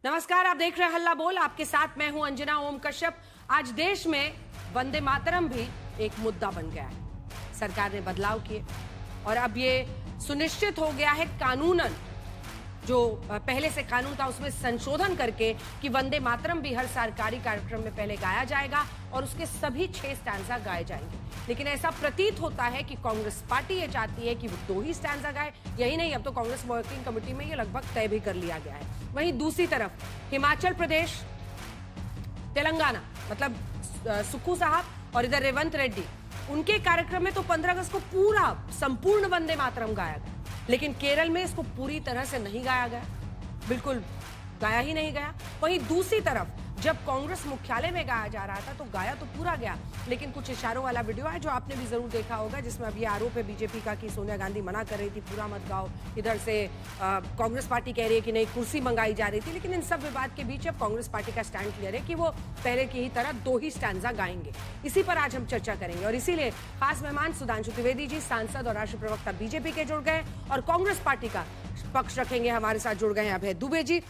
नमस्कार, आप देख रहे हैं हल्ला बोल। आपके साथ मैं हूं अंजना ओम कश्यप। आज देश में वंदे मातरम भी एक मुद्दा बन गया है। सरकार ने बदलाव किए और अब ये सुनिश्चित हो गया है कानूनन, जो पहले से कानून था उसमें संशोधन करके कि वंदे मातरम भी हर सरकारी कार्यक्रम में पहले गाया जाएगा और उसके सभी 6 स्टैंजा गाए जाएंगे। लेकिन ऐसा प्रतीत होता है कि कांग्रेस पार्टी ये चाहती है कि वो 2 ही स्टैंजा गाए। यही नहीं, अब तो कांग्रेस वर्किंग कमेटी में ये लगभग तय भी कर लिया गया है। वहीं दूसरी तरफ हिमाचल प्रदेश, तेलंगाना, मतलब सुक्खू साहब और इधर रेवंत रेड्डी, उनके कार्यक्रम में तो 15 अगस्त को पूरा संपूर्ण वंदे मातरम गाया गया। लेकिन केरल में इसको पूरी तरह से नहीं गाया गया, बिल्कुल गाया ही नहीं गया। वहीं दूसरी तरफ जब कांग्रेस मुख्यालय में गाया जा रहा था तो गाया तो पूरा गया, लेकिन कुछ इशारों वाला वीडियो है जो आपने भी जरूर देखा होगा, जिसमें अब ये आरोप है बीजेपी का कि सोनिया गांधी मना कर रही थी पूरा मत गाओ। इधर से कांग्रेस पार्टी कह रही है कि नहीं, कुर्सी मंगाई जा रही थी। लेकिन इन सब विवाद के बीच अब कांग्रेस पार्टी का स्टैंड क्लियर है कि वो पहले की ही तरह 2 ही स्टैंजा गाएंगे। इसी पर आज हम चर्चा करेंगे और इसीलिए खास मेहमान सुधांशु त्रिवेदी जी, सांसद और राष्ट्रीय प्रवक्ता बीजेपी के, जुड़ गए और कांग्रेस पार्टी का पक्ष रखेंगे। हमारे साथ जुड़ गए हैं अभय दुबे जी।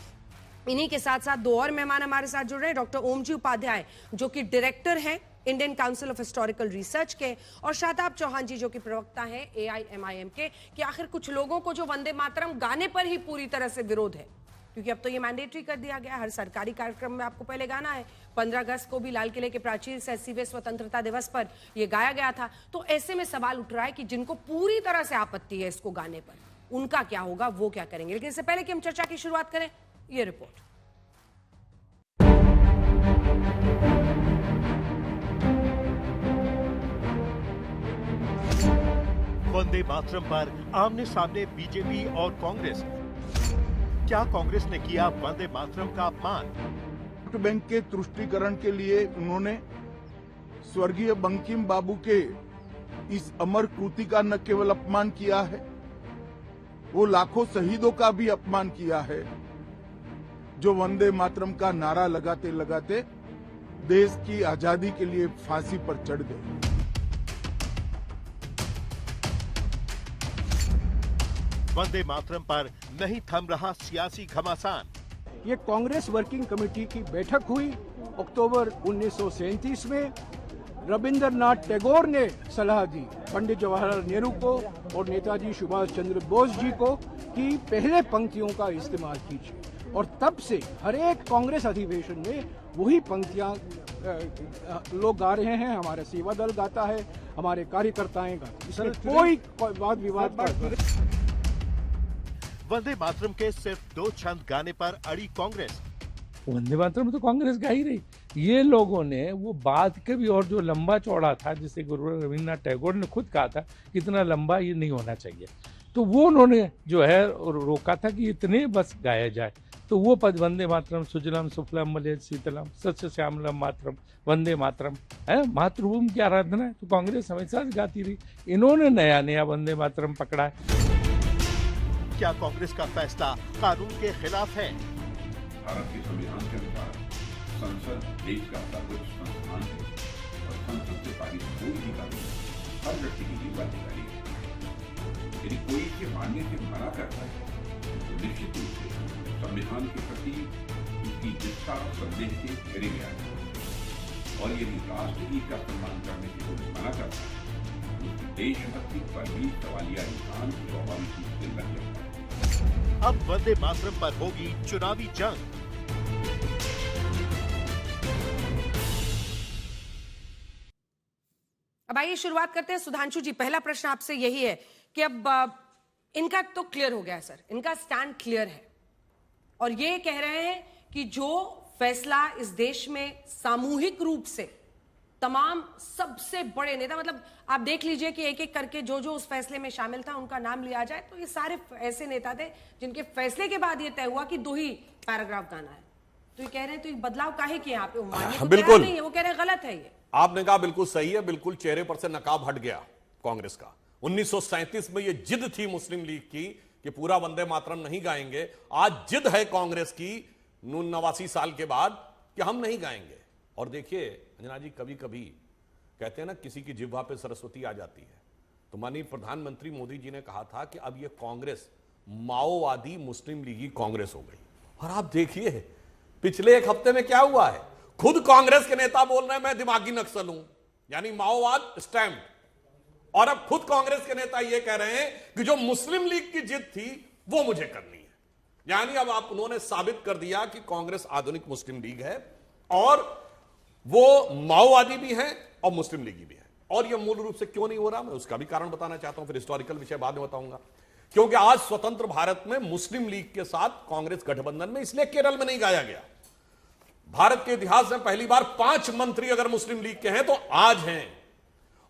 इन्हीं के साथ साथ 2 और मेहमान हमारे साथ जुड़ रहे हैं, डॉक्टर ओमजी उपाध्याय जो कि डायरेक्टर हैं Indian council of historical research के, और शादाब चौहान जी जो कि प्रवक्ता हैं AIMIM के। कि आखिर कुछ लोगों को जो वंदे मातरम गाने पर ही पूरी तरह से विरोध है, क्योंकि अब तो ये मैंडेटरी कर दिया गया, हर सरकारी कार्यक्रम में आपको पहले गाना है। 15 अगस्त को भी लाल किले के प्राचीर से 80वें स्वतंत्रता दिवस पर यह गाया गया था। तो ऐसे में सवाल उठ रहा है कि जिनको पूरी तरह से आपत्ति है इसको गाने पर, उनका क्या होगा, वो क्या करेंगे। लेकिन इससे पहले कि हम चर्चा की शुरुआत करें, ये रिपोर्ट। वंदे मातरम पर आमने सामने बीजेपी और कांग्रेस। क्या कांग्रेस ने किया वंदे मातरम का अपमान? वोट बैंक के तुष्टीकरण के लिए उन्होंने स्वर्गीय बंकिम बाबू के इस अमर कृति का न केवल अपमान किया है, वो लाखों शहीदों का भी अपमान किया है, जो वंदे मातरम का नारा लगाते लगाते देश की आजादी के लिए फांसी पर चढ़ गए। वंदे मातरम पर नहीं थम रहा सियासी घमासान। ये कांग्रेस वर्किंग कमेटी की बैठक हुई अक्टूबर 1937 में। रविंद्रनाथ टैगोर ने सलाह दी पंडित जवाहरलाल नेहरू को और नेताजी सुभाष चंद्र बोस जी को कि पहले पंक्तियों का इस्तेमाल कीजिए, और तब से हर एक कांग्रेस अधिवेशन में वही पंक्तियां लोग गा रहे हैं। हमारा सेवा दल गाता है, हमारे कार्यकर्ताएं गाते हैं, इसमें कोई वाद विवाद का। वंदे मातरम के सिर्फ 2 छंद गाने पर अड़ी कांग्रेस। वंदे मातरम तो कांग्रेस गा ही रही। ये लोगों ने वो बात के भी, और जो लंबा चौड़ा था, जिसे गुरु रविन्द्रनाथ टैगोर ने खुद कहा था कि इतना लंबा ये नहीं होना चाहिए, तो वो उन्होंने जो है रोका था कि इतने बस गाया जाए। तो वो पद वंदे मातरम सुजलाम सुफलाम मलयज शीतलम सस्य श्यामलम मातरम वंदे मातरम है, मातृभूमि की आराधना है, तो कांग्रेस हमेशा से गाती रही। इन्होंने नया नया वंदे मातरम पकड़ा है। क्या कांग्रेस का फैसला कानून के खिलाफ है? भारत के संविधान के अनुसार संसद देश का सर्वोच्च संस्थान है और संसद से पारित कोई भी कानून हर व्यक्ति की जिम्मेदारी है। यदि कोई इसे मानने से मना करता है तो निश्चित रूप से संविधान के प्रति उसकी निष्ठा और संदेह से घेरे गया है। और यदि राष्ट्र की का सम्मान करने से कोई मना करता है तो उसकी देशभक्ति पर भी सवालिया निशान स्वाभाविक रूप से लग जाता है। अब वंदे मातरम पर होगी चुनावी जंग। अब आइए शुरुआत करते हैं। सुधांशु जी, पहला प्रश्न आपसे यही है कि अब इनका तो क्लियर हो गया है सर, इनका स्टैंड क्लियर है और ये कह रहे हैं कि जो फैसला इस देश में सामूहिक रूप से तमाम सबसे बड़े नेता, मतलब आप देख लीजिए कि एक एक करके जो जो उस फैसले में शामिल था उनका नाम लिया जाए, तो ये सारे ऐसे नेता थे जिनके फैसले के बाद ये तय हुआ कि 2 ही पैराग्राफ गाना है। तो ये कह रहे हैं तो ये बदलाव काहे किए यहाँ पे? बिल्कुल नहीं है, वो कह रहे हैं गलत है। ये आपने कहा बिल्कुल सही है, बिल्कुल चेहरे पर से नकाब हट गया कांग्रेस का। 1937 में ये जिद थी मुस्लिम लीग की कि पूरा वंदे मातरम नहीं गाएंगे। आज जिद है कांग्रेस की 89 साल के बाद कि हम नहीं गाएंगे। और देखिए अंजना जी, कभी कभी कहते हैं ना किसी की जिह्वा पे सरस्वती आ जाती है, तो माननीय प्रधानमंत्री मोदी जी ने कहा था कि अब ये कांग्रेस माओवादी मुस्लिम लीगी कांग्रेस हो गई। और आप देखिए पिछले एक हफ्ते में क्या हुआ है? खुद कांग्रेस के नेता बोल रहे हैं मैं दिमागी नक्सल हूं, यानी माओवाद स्टैम्प। और अब खुद कांग्रेस के नेता यह कह रहे हैं कि जो मुस्लिम लीग की जिद थी वो मुझे करनी है। यानी अब आप उन्होंने साबित कर दिया कि कांग्रेस आधुनिक मुस्लिम लीग है और वो माओवादी भी है और मुस्लिम लीगी भी है। और ये मूल रूप से क्यों नहीं हो रहा, मैं उसका भी कारण बताना चाहता हूं, फिर हिस्टोरिकल विषय बाद में बताऊंगा। क्योंकि आज स्वतंत्र भारत में मुस्लिम लीग के साथ कांग्रेस गठबंधन में, इसलिए केरल में नहीं गाया गया। भारत के इतिहास में पहली बार 5 मंत्री अगर मुस्लिम लीग के हैं तो आज हैं।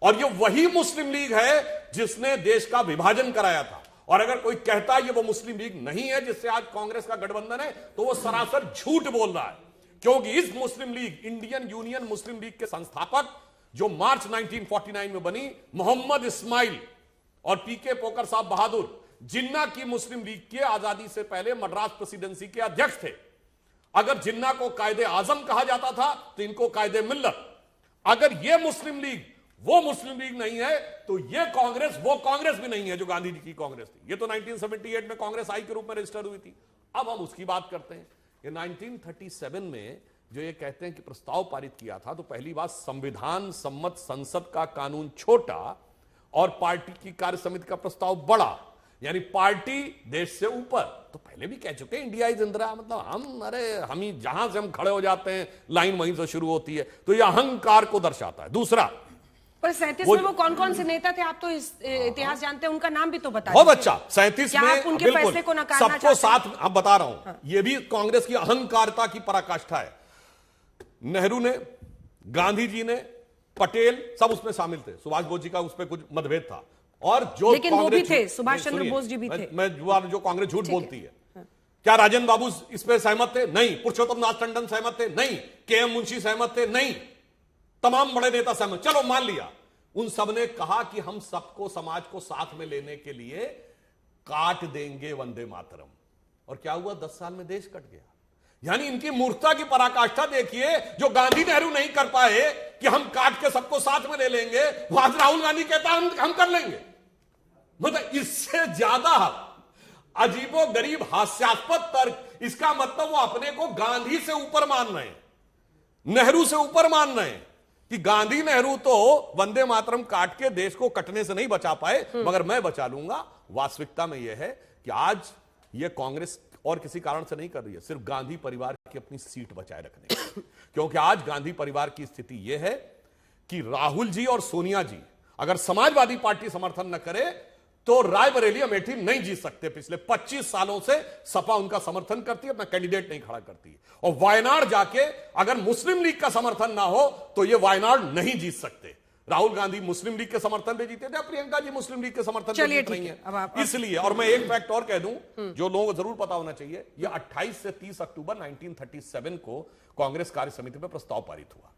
और ये वही मुस्लिम लीग है जिसने देश का विभाजन कराया था। और अगर कोई कहता है ये वो मुस्लिम लीग नहीं है जिससे आज कांग्रेस का गठबंधन है, तो वो सरासर झूठ बोल रहा है। क्योंकि इस मुस्लिम लीग, इंडियन यूनियन मुस्लिम लीग के संस्थापक जो मार्च 1949 में बनी, मोहम्मद इस्माइल और पीके पोकर साहब बहादुर, जिन्ना की मुस्लिम लीग के आजादी से पहले मद्रास प्रेसिडेंसी के अध्यक्ष थे। अगर जिन्ना को कायदे आजम कहा जाता था तो इनको कायदे मिल्लत। अगर यह मुस्लिम लीग वो मुस्लिम लीग नहीं है तो यह कांग्रेस वो कांग्रेस भी नहीं है जो गांधी जी की कांग्रेस थी। ये तो 1978 में कांग्रेस आई के रूप में रजिस्टर हुई थी। अब हम उसकी बात करते हैं। ये 1937 में जो ये कहते हैं कि प्रस्ताव पारित किया था, तो पहली बात संविधान सम्मत संसद का कानून छोटा और पार्टी की कार्य समिति का प्रस्ताव बड़ा, यानी पार्टी देश से ऊपर। तो पहले भी कह चुके हैं इंडिया इज इंदिरा, मतलब हम ही जहां से हम खड़े हो जाते हैं लाइन वहीं से शुरू होती है। तो यह अहंकार को दर्शाता है। दूसरा, पर 37 में वो कौन कौन से नेता थे? आप तो इतिहास जानते हैं, उनका नाम भी तो बता बहुत अच्छा। 37 में आप उनके फैसले को नकारना चाहते सबको साथ अब बता रहा हूं। यह भी कांग्रेस की अहंकारता की पराकाष्ठा है। नेहरू ने, गांधी जी ने, पटेल सब उसमें शामिल थे। सुभाष बोस जी का उस पर कुछ मतभेद था। और जो लेकिन वो भी थे, सुभाष चंद्र बोस जी भी थे। मैं जो कांग्रेस झूठ बोलती है, क्या राजेंद्र बाबू इस पे सहमत थे? नहीं। पुरुषोत्तम नाथ टंडन सहमत थे? नहीं। के.एम. मुंशी सहमत थे? नहीं। तमाम बड़े नेता सहमत, चलो मान लिया। उन सब ने कहा कि हम सबको, समाज को साथ में लेने के लिए काट देंगे वंदे मातरम। और क्या हुआ? 10 साल में देश कट गया। यानी इनकी मूर्खता की पराकाष्ठा देखिए, जो गांधी नेहरू नहीं कर पाए कि हम काट के सबको साथ में ले लेंगे, वहां राहुल गांधी कहता हम कर लेंगे। मतलब इससे ज्यादा अजीबो गरीब हास्यास्पद तर्क। इसका मतलब वो अपने को गांधी से ऊपर मान रहे हैं, नेहरू से ऊपर मान रहे हैं कि गांधी नेहरू तो वंदे मातरम काट के देश को कटने से नहीं बचा पाए, मगर मैं बचा लूंगा। वास्तविकता में यह है कि आज यह कांग्रेस और किसी कारण से नहीं कर रही है, सिर्फ गांधी परिवार की अपनी सीट बचाए रखने की। क्योंकि आज गांधी परिवार की स्थिति यह है कि राहुल जी और सोनिया जी अगर समाजवादी पार्टी समर्थन न करे तो रायबरेली अमेठी नहीं जीत सकते। पिछले 25 सालों से सपा उनका समर्थन करती है, अपना कैंडिडेट नहीं खड़ा करती। और वायनाड जाके अगर मुस्लिम लीग का समर्थन ना हो तो ये वायनाड नहीं जीत सकते। राहुल गांधी मुस्लिम लीग के समर्थन पे जीते थे, प्रियंका जी मुस्लिम लीग के समर्थन पे जीत रही हैं। इसलिए, और मैं एक फैक्ट और कह दूं जो लोगों को जरूर पता होना चाहिए, ये 28 से 30 अक्टूबर 1937 को कांग्रेस कार्य समिति में प्रस्ताव पारित हुआ।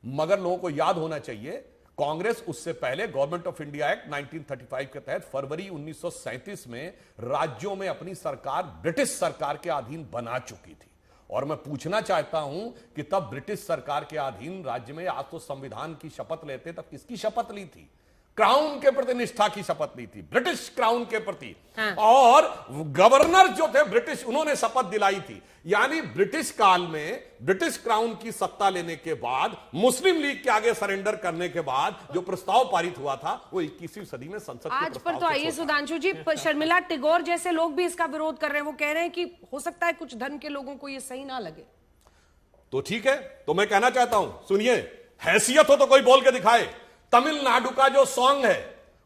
मगर लोगों को याद होना चाहिए कांग्रेस उससे पहले गवर्नमेंट ऑफ इंडिया एक्ट 1935 के तहत फरवरी 1937 में राज्यों में अपनी सरकार ब्रिटिश सरकार के अधीन बना चुकी थी। और मैं पूछना चाहता हूं कि तब ब्रिटिश सरकार के अधीन राज्य में आज तो संविधान की शपथ लेते, तब किसकी शपथ ली थी? क्राउन के प्रति निष्ठा की शपथ ली थी, ब्रिटिश क्राउन के प्रति। और गवर्नर जो थे ब्रिटिश, उन्होंने शपथ दिलाई थी। यानी ब्रिटिश काल में ब्रिटिश क्राउन की सत्ता लेने के बाद, मुस्लिम लीग के आगे सरेंडर करने के बाद जो प्रस्ताव पारित हुआ था वो 21वीं सदी में संसद के आज पर तो आइए सुधांशु जी, शर्मिला टैगोर जैसे लोग भी इसका विरोध कर रहे हैं। वो कह रहे हैं कि हो सकता है कुछ धन के लोगों को ये सही ना लगे। तो ठीक है, तो मैं कहना चाहता हूं, सुनिए, हैसियत हो तो कोई बोल के दिखाए। तमिलनाडु का जो सॉन्ग है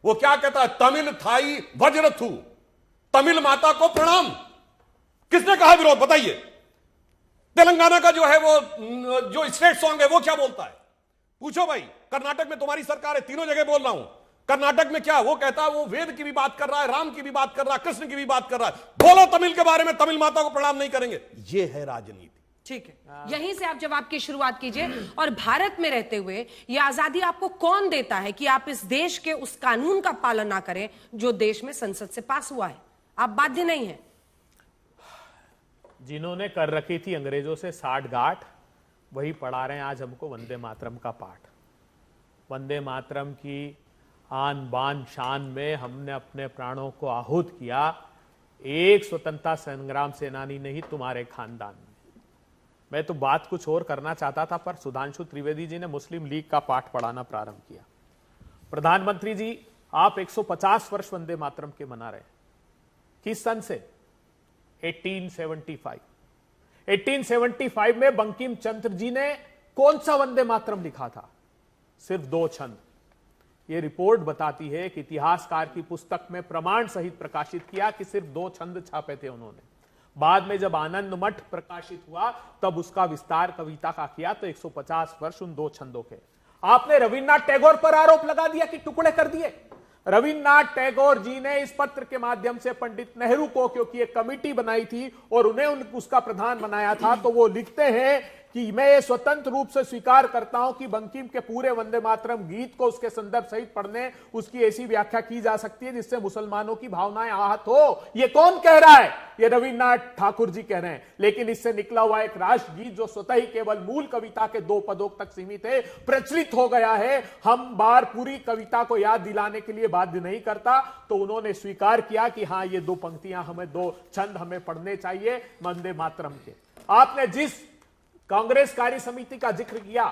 वो क्या कहता है? तमिल थाई वज्रथु, तमिल माता को प्रणाम। किसने कहा विरोध? बताइए। तेलंगाना का जो है वो जो स्टेट सॉन्ग है वो क्या बोलता है? पूछो भाई। कर्नाटक में तुम्हारी सरकार है, तीनों जगह बोल रहा हूं। कर्नाटक में क्या वो कहता है? वो वेद की भी बात कर रहा है, राम की भी बात कर रहा है, कृष्ण की भी बात कर रहा है। बोलो तमिल के बारे में, तमिल माता को प्रणाम नहीं करेंगे। ये है राजनीति। ठीक है, यहीं से आप जवाब की शुरुआत कीजिए। और भारत में रहते हुए यह आजादी आपको कौन देता है कि आप इस देश के उस कानून का पालन ना करें जो देश में संसद से पास हुआ है? आप बाध्य नहीं है। जिन्होंने कर रखी थी अंग्रेजों से साठ गांठ, वही पढ़ा रहे हैं आज हमको वंदे मातरम का पाठ। वंदे मातरम की आन बान शान में हमने अपने प्राणों को आहूत किया। एक स्वतंत्रता संग्राम सेनानी नहीं तुम्हारे खानदान में। मैं तो बात कुछ और करना चाहता था, पर सुधांशु त्रिवेदी जी ने मुस्लिम लीग का पाठ पढ़ाना प्रारंभ किया। प्रधानमंत्री जी, आप 150 वर्ष वंदे मातरम के मना रहे हैं। किस सन से? 1875। 1875 में बंकिम चंद्र जी ने कौन सा वंदे मातरम लिखा था? सिर्फ 2 छंद। यह रिपोर्ट बताती है कि इतिहासकार की पुस्तक में प्रमाण सहित प्रकाशित किया कि सिर्फ 2 छंद छापे थे उन्होंने। बाद में जब आनंद मठ प्रकाशित हुआ तब उसका विस्तार कविता का किया, तो 150 वर्ष उन 2 छंदों के। आपने रविन्द्रनाथ टैगोर पर आरोप लगा दिया कि टुकड़े कर दिए। रविन्द्रनाथ टैगोर जी ने इस पत्र के माध्यम से पंडित नेहरू को, क्योंकि एक कमेटी बनाई थी और उन्हें उसका प्रधान बनाया था, तो वो लिखते हैं कि मैं ये स्वतंत्र रूप से स्वीकार करता हूं कि बंकिम के पूरे वंदे मातरम गीत को उसके संदर्भ सहित पढ़ने, उसकी ऐसी व्याख्या की जा सकती है जिससे मुसलमानों की भावनाएं आहत हो। ये कौन कह रहा है? ये रविन्द्रनाथ ठाकुर जी कह रहे हैं। लेकिन इससे निकला हुआ एक राष्ट्रगीत जो स्वतः ही केवल मूल कविता के 2 पदों तक सीमित है, प्रचलित हो गया है। हम बार पूरी कविता को याद दिलाने के लिए बाध्य नहीं करता। तो उन्होंने स्वीकार किया कि हाँ, ये 2 पंक्तियां हमें, 2 छंद हमें पढ़ने चाहिए वंदे मातरम के। आपने जिस कांग्रेस कार्य समिति का जिक्र किया,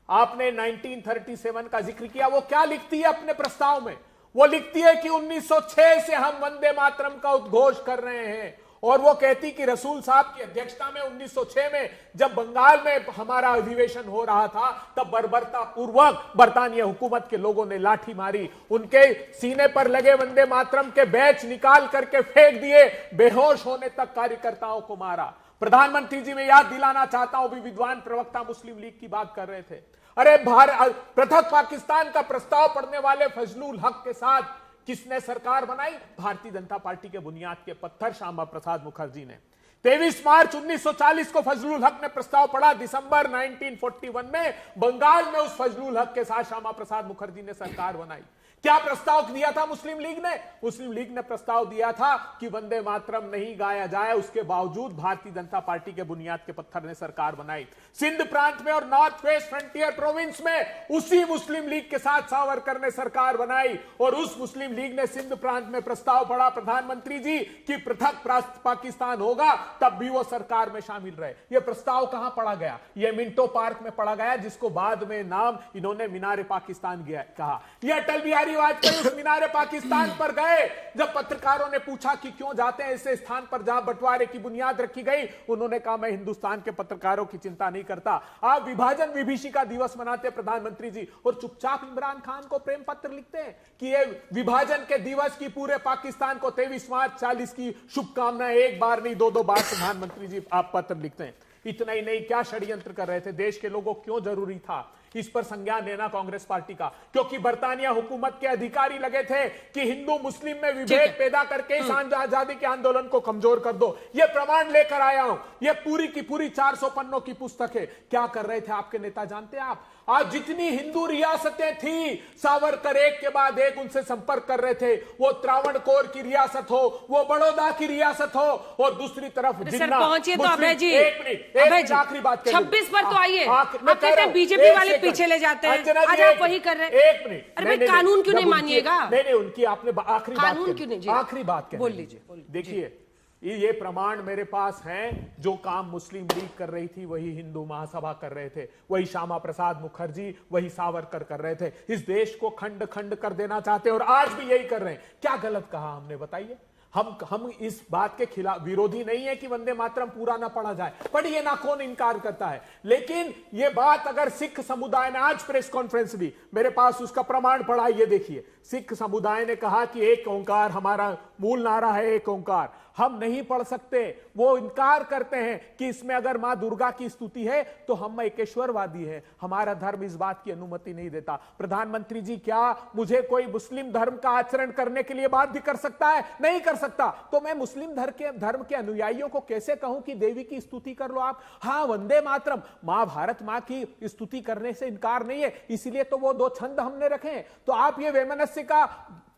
आपने 1937 का जिक्र किया, वो क्या लिखती है अपने प्रस्ताव में? वो लिखती है कि 1906 से हम वंदे मातरम का उद्घोष कर रहे हैं। और वो कहती कि रसूल साहब की अध्यक्षता में 1906 में जब बंगाल में हमारा अधिवेशन हो रहा था, तब बर्बरता पूर्वक बरतानिया हुकूमत के लोगों ने लाठी मारी, उनके सीने पर लगे वंदे मातरम के बैच निकाल करके फेंक दिए, बेहोश होने तक कार्यकर्ताओं को मारा। प्रधानमंत्री जी, मैं याद दिलाना चाहता हूं, भी विद्वान प्रवक्ता मुस्लिम लीग की बात कर रहे थे। अरे पृथक पाकिस्तान का प्रस्ताव पढ़ने वाले फजलुल हक के साथ किसने सरकार बनाई? भारतीय जनता पार्टी के बुनियाद के पत्थर श्यामा प्रसाद मुखर्जी ने। 23 मार्च 1940 को फजलुल हक ने प्रस्ताव पढ़ा। दिसंबर 1941 में बंगाल में उस फजलुल हक के साथ श्यामा प्रसाद मुखर्जी ने सरकार बनाई। क्या प्रस्ताव दिया था मुस्लिम लीग ने? मुस्लिम लीग ने प्रस्ताव दिया था कि वंदे मातरम नहीं गाया जाए। उसके बावजूद भारतीय जनता पार्टी के बुनियाद के पत्थर ने सरकार बनाई। सिंध प्रांत में और नॉर्थ वेस्ट फ्रंटियर प्रोविंस में उसी मुस्लिम लीग के साथ सावरकर ने सरकार बनाई। और उस मुस्लिम लीग ने सिंध प्रांत में प्रस्ताव पढ़ा प्रधानमंत्री जी कि पृथक पाकिस्तान होगा, तब भी वो सरकार में शामिल रहे। यह प्रस्ताव कहां पढ़ा गया? यह मिंटो पार्क में पढ़ा गया, जिसको बाद में नाम इन्होंने मीनार पाकिस्तान कहा। यह अटल बिहारी वाजपेयी उस मीनार पाकिस्तान पर गए। जब पत्रकारों ने पूछा कि क्यों जाते हैं ऐसे स्थान पर जहां बंटवारे की बुनियाद रखी गई, उन्होंने कहा, मैं हिंदुस्तान के पत्रकारों की चिंता नहीं करता। आप विभाजन विभीषिका दिवस मनाते प्रधानमंत्री जी, और चुपचाप इमरान खान को प्रेम पत्र लिखते हैं कि ये विभाजन के दिवस की पूरे पाकिस्तान को 23 मार्च 40 की शुभकामनाएं। एक बार नहीं, 2-2 बार प्रधानमंत्री जी आप पत्र लिखते हैं। इतना ही नहीं, क्या षड्यंत्र कर रहे थे? देश के लोगों को क्यों जरूरी था इस पर संज्ञान लेना कांग्रेस पार्टी का? क्योंकि बरतानिया हुकूमत के अधिकारी लगे थे कि हिंदू मुस्लिम में विभेद पैदा करके इस आजादी के आंदोलन को कमजोर कर दो। यह प्रमाण लेकर आया हूं, यह पूरी की पूरी 400 पन्नों की पुस्तक है। क्या कर रहे थे आपके नेता जानते हैं आप? आज जितनी हिंदू रियासतें थी, सावरकर एक के बाद एक उनसे संपर्क कर रहे थे। वो त्रावणकोर की रियासत हो, वो बड़ौदा की रियासत हो, और दूसरी तरफ जिन्ना। पहुंचिए तो अभय जी, एक मिनट, आखिरी बात 26 पर तो आइए। आप कहते हैं बीजेपी वाले पीछे ले जाते हैं, आज आप वही कर रहे हैं। एक मिनट, अरे भाई कानून क्यों नहीं मानिएगा? नहीं, उनकी आपने आखिरी बात, कानून क्यों नहीं? आखिरी बात बोल लीजिए। देखिए, ये प्रमाण मेरे पास हैं। जो काम मुस्लिम लीग कर रही थी वही हिंदू महासभा कर रहे थे, वही श्यामा प्रसाद मुखर्जी, वही सावरकर कर रहे थे। इस देश को खंड खंड कर देना चाहते हैं और आज भी यही कर रहे हैं। क्या गलत कहा हमने, बताइए? हम इस बात के खिलाफ विरोधी नहीं है कि वंदे मातरम पूरा ना पढ़ा जाए, पढ़िए ना, कौन इनकार करता है। लेकिन यह बात अगर सिख समुदाय ने आज प्रेस कॉन्फ्रेंस दी, मेरे पास उसका प्रमाण पड़ा, ये देखिए। सिख समुदाय ने कहा कि एक ओंकार हमारा मूल नारा है, एक ओंकार। हम नहीं पढ़ सकते, वो इनकार करते हैं कि इसमें अगर मां दुर्गा की स्तुति है तो हम एकेश्वरवादी हैं, हमारा धर्म इस बात की अनुमति नहीं देता। प्रधानमंत्री जी, क्या मुझे कोई मुस्लिम धर्म का आचरण करने के लिए बाध्य कर सकता है? नहीं कर सकता। तो मैं मुस्लिम धर्म के अनुयायियों को कैसे कहूं कि देवी की स्तुति कर लो आप? हाँ, वंदे मातरम, मां भारत मां की स्तुति करने से इनकार नहीं है, इसलिए तो वो 2 छंद हमने रखे हैं। तो आप ये वैमनस्य का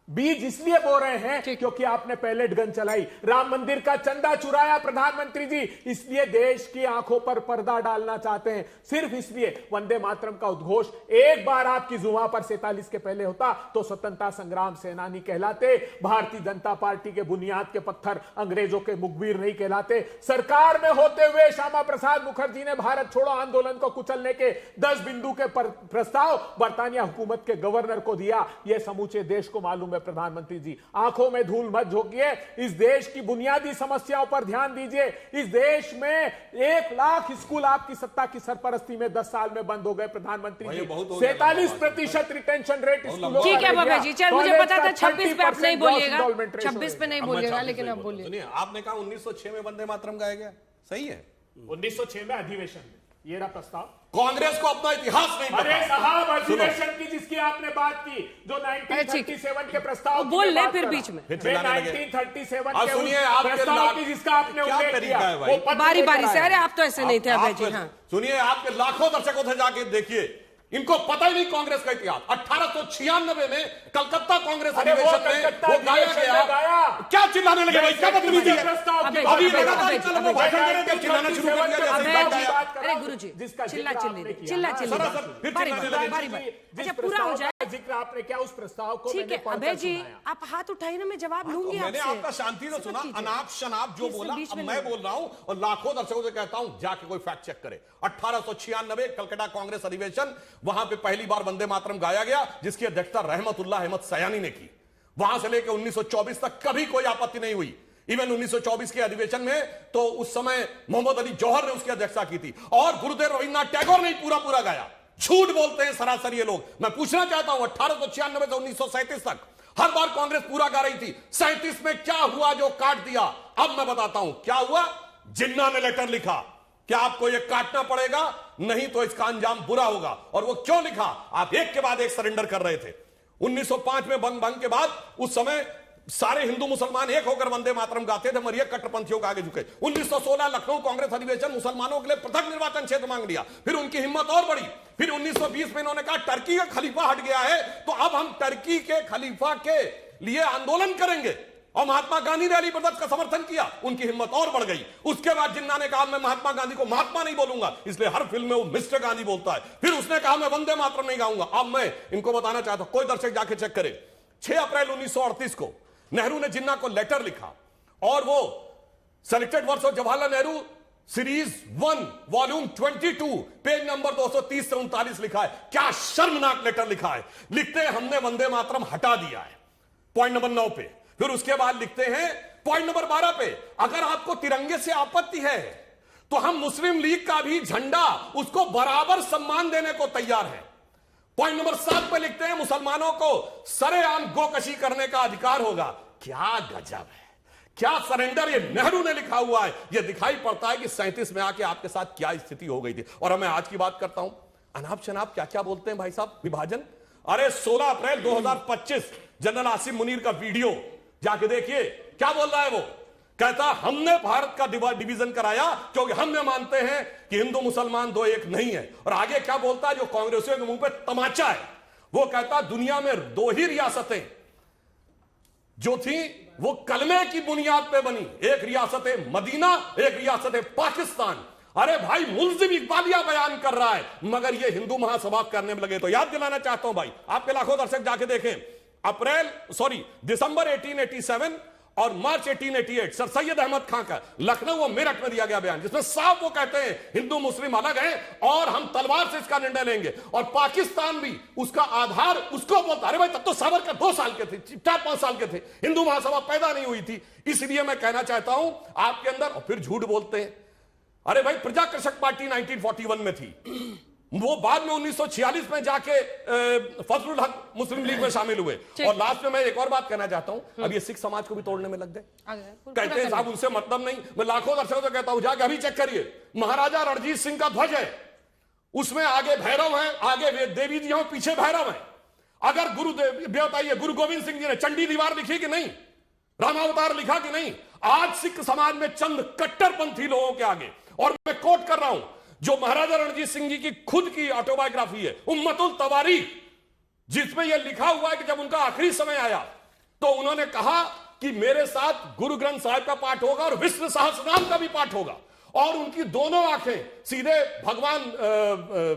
बीज इसलिए बो रहे हैं क्योंकि आपने पैलेट गन चलाई, राम मंदिर का चंदा चुराया प्रधानमंत्री जी, इसलिए देश की आंखों पर पर्दा डालना चाहते हैं, सिर्फ इसलिए। वंदे मातरम का उद्घोष एक बार आपकी जुबान पर 47 के पहले होता तो स्वतंत्रता संग्राम सेनानी कहलाते, भारतीय जनता पार्टी के बुनियाद के पत्थर अंग्रेजों के मुखबिर नहीं कहलाते। सरकार में होते हुए श्यामा प्रसाद मुखर्जी ने भारत छोड़ो आंदोलन को कुचलने के 10 बिंदु के प्रस्ताव बरतानिया हुकूमत के गवर्नर को दिया। यह समूचे देश को मालूम है प्रधानमंत्री जी, आंखों में धूल मत झोंकिए, इस देश की बुनियादी समस्याओं पर ध्यान दीजिए। इस देश में 1 लाख स्कूल आपकी सत्ता की सरपरस्ती में 10 साल में बंद हो गए प्रधानमंत्री जी। 47% रिटेंशन रेट स्कूलों का। ठीक है बाबा जी, चल मुझे पता था 26 पे आप नहीं बोलिएगा, 26 पे नहीं बोलिएगा, लेकिन अब बोलिए। सुनिए, आपने कहा 1906 में वंदे मातरम गाया गया, सही है। 1906 में अधिवेशन में ये रहा प्रस्ताव। कांग्रेस को अपना इतिहास नहीं पता। अरे साहब, अधिवेशन की जिसकी आपने बात की, जो 1937 के प्रस्ताव बोल ले फिर बीच में। 1937 के सुनिए, प्रस्ताव की जिसका आपने उल्लेख किया, बारी बारी से। अरे आप तो ऐसे नहीं थे अभय जी। हाँ सुनिए, आपके लाखों दर्शकों से जाके देखिए, इनको पता ही नहीं कांग्रेस का इतिहास। 1896 में कलकत्ता कांग्रेस अधिवेशन में वो गाया गया। क्या चिल्लाने लगे भाई, क्या बदतमीजी है? अभी लगातार चलो, वो भाषण दे रहे थे, चिल्लाना शुरू कर दिया। अरे गुरुजी, चिल्ला अच्छा पूरा हो जाए। जिक्र आपने क्या उस प्रस्ताव को? ठीक है अभय जी, आप हाथ उठाइए ना, मैं जवाब लूंगी। मैंने आपका शांति से सुना, अनाप शनाप जो बोला अब मैं बोल रहा हूं, और लाखों दर्शकों से कहता हूं जाके कोई फैक्ट चेक करे। 1896 कलकत्ता कांग्रेस अधिवेशन, वहां पे पहली बार वंदे मातरम गाया गया, जिसकी अध्यक्षता रहमतुल्लाह अहमद सयानी ने की। वहां से लेकर 1924 तक कभी कोई आपत्ति नहीं हुई। इवन 1924 के अधिवेशन में तो उस समय मोहम्मद अली जौहर ने उसकी अध्यक्षता की थी, और गुरुदेव रविन्द्रनाथ टैगोर ने पूरा गाया। झूठ बोलते हैं सरासर ये लोग। मैं पूछना चाहता हूं, 1896 से 1937 तक हर बार कांग्रेस पूरा गा रही थी। 37 में क्या हुआ जो काट दिया? अब मैं बताता हूं क्या हुआ। जिन्ना ने लेटर लिखा, क्या आपको यह काटना पड़ेगा, नहीं तो इसका अंजाम बुरा होगा। और वो क्यों लिखा? आप एक के बाद एक सरेंडर कर रहे थे। 1905 में भंग के बाद उस समय सारे हिंदू मुसलमान एक होकर वंदे मातरम गाते थे, मरिया कट्टरपंथियों के आगे झुके। 1916 लखनऊ कांग्रेस अधिवेशन, मुसलमानों के लिए पृथक निर्वाचन क्षेत्र मांग लिया। फिर उनकी हिम्मत और बढ़ी। फिर 1920 में इन्होंने कहा टर्की का खलीफा हट गया है, तो अब हम टर्की के खलीफा के लिए आंदोलन करेंगे, और महात्मा गांधी ने अली ब्रदर्स का समर्थन किया। उनकी हिम्मत और बढ़ गई। उसके बाद जिन्ना ने कहा मैं महात्मा गांधी को महात्मा नहीं बोलूंगा, इसलिए हर फिल्म में वो मिस्टर गांधी बोलता है। फिर उसने कहा मैं वंदे मातरम नहीं गाऊंगा। अब मैं इनको बताना चाहता हूं, कोई दर्शक जाके चेक करे, 6 अप्रैल 1938 को नेहरू ने जिन्ना को लेटर लिखा, और वो selected works of Jawaharlal Nehru series 1 volume 22 page number 230 से 39 लिखा है। क्या शर्मनाक लेटर लिखा है। लिखते हैं हमने वंदे मातरम हटा दिया है, पॉइंट नंबर 9 पे। फिर उसके बाद लिखते हैं पॉइंट नंबर 12 पे, अगर आपको तिरंगे से आपत्ति है तो हम मुस्लिम लीग का भी झंडा उसको बराबर सम्मान देने को तैयार हैं। पॉइंट नंबर 7 पे लिखते हैं मुसलमानों को सरेआम गोकशी करने का अधिकार होगा। क्या गजब है, क्या सरेंडर ये नेहरू ने लिखा हुआ है। ये दिखाई पड़ता है कि 37 में आके आपके साथ क्या स्थिति हो गई थी। और अब मैं आज की बात करता हूं, अनाप शनाप क्या क्या बोलते हैं भाई साहब, विभाजन। अरे 16 अप्रैल 2025 जनरल आसिम मुनीर का वीडियो जाके देखिए, क्या बोल रहा है वो। कहता हमने भारत का डिवीजन कराया क्योंकि हम मानते हैं कि हिंदू मुसलमान दो एक नहीं है। और आगे क्या बोलता है, जो कांग्रेसियों के मुंह पे तमाचा है, वो कहता दुनिया में 2 ही रियासतें जो थी वो कलमे की बुनियाद पे बनी, एक रियासत मदीना, एक रियासत पाकिस्तान। अरे भाई मुल्जिम इकबालिया बयान कर रहा है, मगर ये हिंदू महासभा करने में लगे। तो याद दिलाना चाहता हूं भाई, आपके लाखों दर्शक जाके देखें, दिसंबर 1887 और मार्च 1888 सर सैयद अहमद खान का लखनऊ और मेरठ में दिया गया बयान, जिसमें साफ वो कहते हैं हिंदू मुस्लिम अलग हैं और हम तलवार से इसका निर्णय लेंगे। और पाकिस्तान भी उसका आधार उसको बोलता। अरे भाई तब तो सावरकर 2 साल के थे, 4-5 साल के थे, हिंदू महासभा पैदा नहीं हुई थी। इसलिए मैं कहना चाहता हूं आपके अंदर, और फिर झूठ बोलते हैं। अरे भाई प्रजा कृषक पार्टी 1941 में थी, वो बाद में 1946 में जाके फजलुल हक मुस्लिम लीग में शामिल हुए। और लास्ट में मैं एक और बात कहना चाहता हूं, अब ये सिख समाज को भी तोड़ने में लग गए। कहते हैं साहब उनसे मतलब नहीं। मैं लाखों दर्शकों से कहता हूं जाके अभी चेक करिए, महाराजा रणजीत सिंह का ध्वज है, उसमें आगे भैरव है, आगे देवी जी हैं, पीछे भैरव है। अगर बताइए गुरु गोविंद सिंह जी ने चंडी दीवार लिखी कि नहीं, रामावतार लिखा कि नहीं? आज सिख समाज में चंद कट्टरपंथी लोगों के आगे, और मैं कोट कर रहा हूं जो महाराजा रणजीत सिंह जी की खुद की ऑटोबायोग्राफी है, उम्मतुल तवारीख, जिसमें यह लिखा हुआ है कि जब उनका आखिरी समय आया तो उन्होंने कहा कि मेरे साथ गुरु ग्रंथ साहिब का पाठ होगा और विष्णु सहस्त्रनाम का भी पाठ होगा, और उनकी दोनों आंखें सीधे भगवान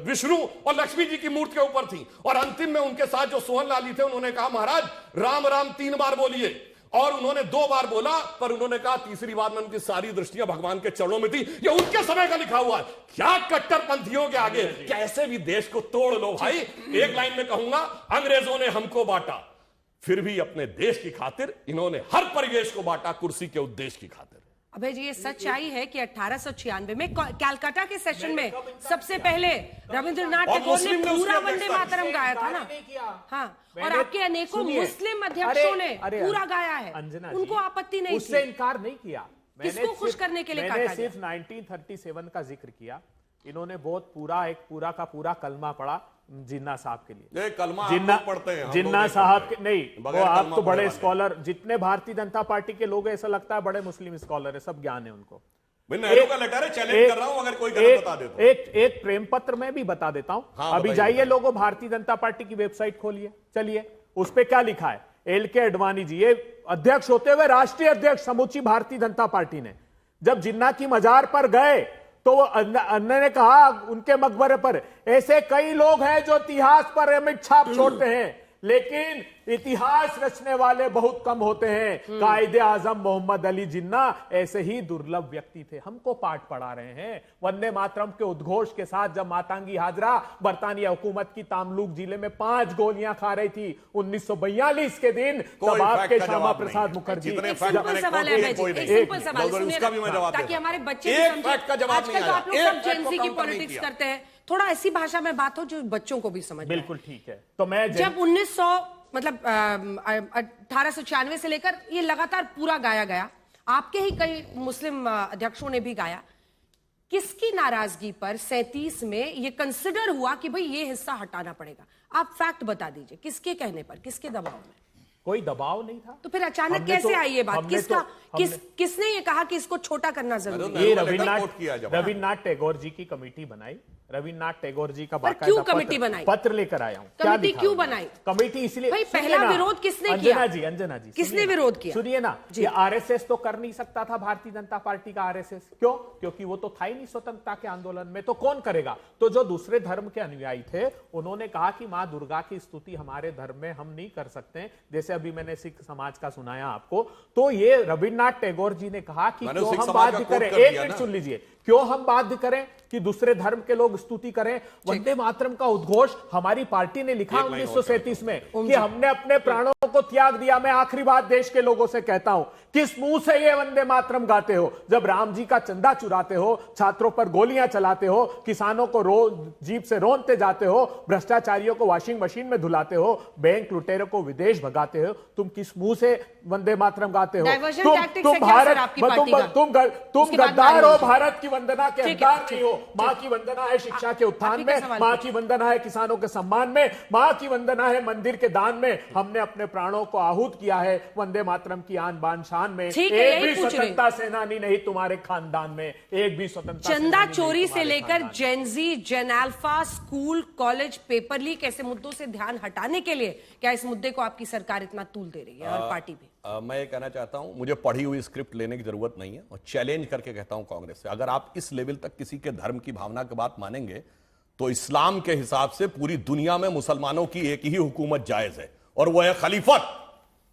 विष्णु और लक्ष्मी जी की मूर्ति के ऊपर थी। और अंतिम में उनके साथ जो सोहन लाली थे उन्होंने कहा महाराज राम राम 3 बार बोलिए, और उन्होंने 2 बार बोला, पर उन्होंने कहा तीसरी बार में उनकी सारी दृष्टियां भगवान के चरणों में थी। ये उनके समय का लिखा हुआ है। क्या कट्टरपंथियों के आगे कैसे भी देश को तोड़ लो भाई। एक लाइन में कहूंगा, अंग्रेजों ने हमको बांटा, फिर भी अपने देश की खातिर इन्होंने हर परिवेश को बांटा, कुर्सी के उद्देश्य की खातिर। अबे जी, ये सच्चाई है कि 1896 में कैलकाटा के सेशन में सबसे पहले रविंद्रनाथ टैगोर ने पूरा वंदे मातरम गाया था ना। हाँ, और आपके अनेकों मुस्लिम अध्यक्षों ने पूरा गाया है, उनको आपत्ति नहीं, उससे इनकार नहीं किया। किसको खुश करने के लिए मैंने सिर्फ 1937 का जिक्र किया। इन्होंने बहुत पूरा का पूरा कलमा पढ़ा जिन्ना साहब के लिए। कलमा जिन्ना पढ़ते हैं जिन्ना साहब के नहीं, वो आप तो बड़े स्कॉलर, जितने भारतीय जनता पार्टी के लोग ऐसा लगता है बड़े मुस्लिम स्कॉलर है, सब ज्ञान है उनको। नेहरू का लेटर है, चैलेंज कर रहा हूं, अगर कोई गलत बता दे तो। एक प्रेम पत्र में भी बता देता हूं। हाँ, अभी जाइए लोगों, भारतीय जनता पार्टी की वेबसाइट खोलिए, चलिए उस पे क्या लिखा है। एल.के. अडवाणी जी, ये अध्यक्ष होते हुए राष्ट्रीय अध्यक्ष समूची भारतीय जनता पार्टी ने जब जिन्ना की मजार पर गए तो वो अन्ना ने कहा उनके मकबरे पर, ऐसे कई लोग हैं जो इतिहास पर अमिट छाप छोड़ते हैं, लेकिन इतिहास रचने वाले बहुत कम होते हैं। कायदे आजम मोहम्मद अली जिन्ना ऐसे ही दुर्लभ व्यक्ति थे। हमको पाठ पढ़ा रहे हैं वंदे मातरम के उद्घोष के साथ। जब मातंगी हाजरा बरतानिया हुकूमत की तामलुक जिले में 5 गोलियां खा रही थी 1942 के दिन, तब आपके श्यामा प्रसाद मुखर्जी। ताकि हमारे बच्चे की पॉलिटिक्स करते हैं, थोड़ा ऐसी भाषा में बात हो जो बच्चों को भी समझ। बिल्कुल ठीक है। तो मैं जब 1896 से लेकर ये लगातार पूरा गाया गया, आपके ही कई मुस्लिम अध्यक्षों ने भी गाया, किसकी नाराजगी पर 37 में ये कंसिडर हुआ कि भाई ये हिस्सा हटाना पड़ेगा? आप फैक्ट बता दीजिए, किसके कहने पर, किसके दबाव में? कोई दबाव नहीं था। तो फिर अचानक कैसे आई ये बात? किसने ये कहा कि इसको छोटा करना जरूरी है? ये रविन्द्रनाथ टैगोर जी की कमेटी बनाई। रविन्द्रनाथ टैगोर जी का क्यों कमेटी बनाई? पत्र लेकर आया हूं। कमेटी क्यों बनाई? कमेटी इसलिए, भाई पहला विरोध किसने किया? अंजना जी किसने विरोध किया? सुनिए ना, ये आरएसएस तो कर नहीं सकता था, भारतीय जनता पार्टी का आरएसएस। क्यों? क्योंकि वो तो था ही नहीं स्वतंत्रता के आंदोलन में, तो कौन करेगा? तो जो दूसरे धर्म के अनुयायी थे उन्होंने कहा कि मां दुर्गा की स्तुति हमारे धर्म में हम नहीं कर सकते, जैसे अभी मैंने सिख समाज का सुनाया आपको। तो ये रविन्द्रनाथ टैगोर जी ने कहा कि क्यों हम बाध्य करें, एक मिनट सुन लीजिए, क्यों हम बाध्य करें कि दूसरे धर्म के लोग स्तुति करें? वंदे मातरम का उद्घोष हमारी पार्टी ने लिखा 1937 में कि हमने अपने प्राणों को त्याग दिया। मैं आखिरी बात देश के लोगों से कहता हूं, किस मुंह से ये वंदे मातरम गाते हो जब राम जी का चंदा चुराते हो, छात्रों पर गोलियां चलाते हो, किसानों को जीप से रोनते जाते हो, भ्रष्टाचारियों को वॉशिंग मशीन में धुलाते हो, बैंक लुटेरों को विदेश भगाते हो? तुम किस मुंह से वंदे मातरम गाते हो? तुम भारत, तुम गद्दार हो, भारत की वंदना के हकदार नहीं हो। मां की वंदना है शिक्षा के उत्थान में, मां की वंदना है किसानों के सम्मान में, मां की वंदना है मंदिर के दान में। हमने अपने प्राणों को आहूत किया है वंदे मातरम की आन बान शान में। एक भी स्वतंत्रता सेनानी नहीं तुम्हारे खानदान में, एक भी स्वतंत्रता। चंदा चोरी से लेकर Gen Z, Gen alpha, school, college, paper leak, ऐसे मुद्दों से ध्यान हटाने के लिए क्या इस मुद्दे को आपकी सरकार इतना तूल दे रही है और पार्टी भी? मैं ये कहना चाहता हूं, मुझे पढ़ी हुई स्क्रिप्ट लेने की जरूरत नहीं है, और चैलेंज करके कहता हूं कांग्रेस से, अगर आप इस लेवल तक किसी के धर्म की भावना की बात मानेंगे तो इस्लाम के हिसाब से पूरी दुनिया में मुसलमानों की एक ही हुकूमत जायज है, और वह है खलीफत,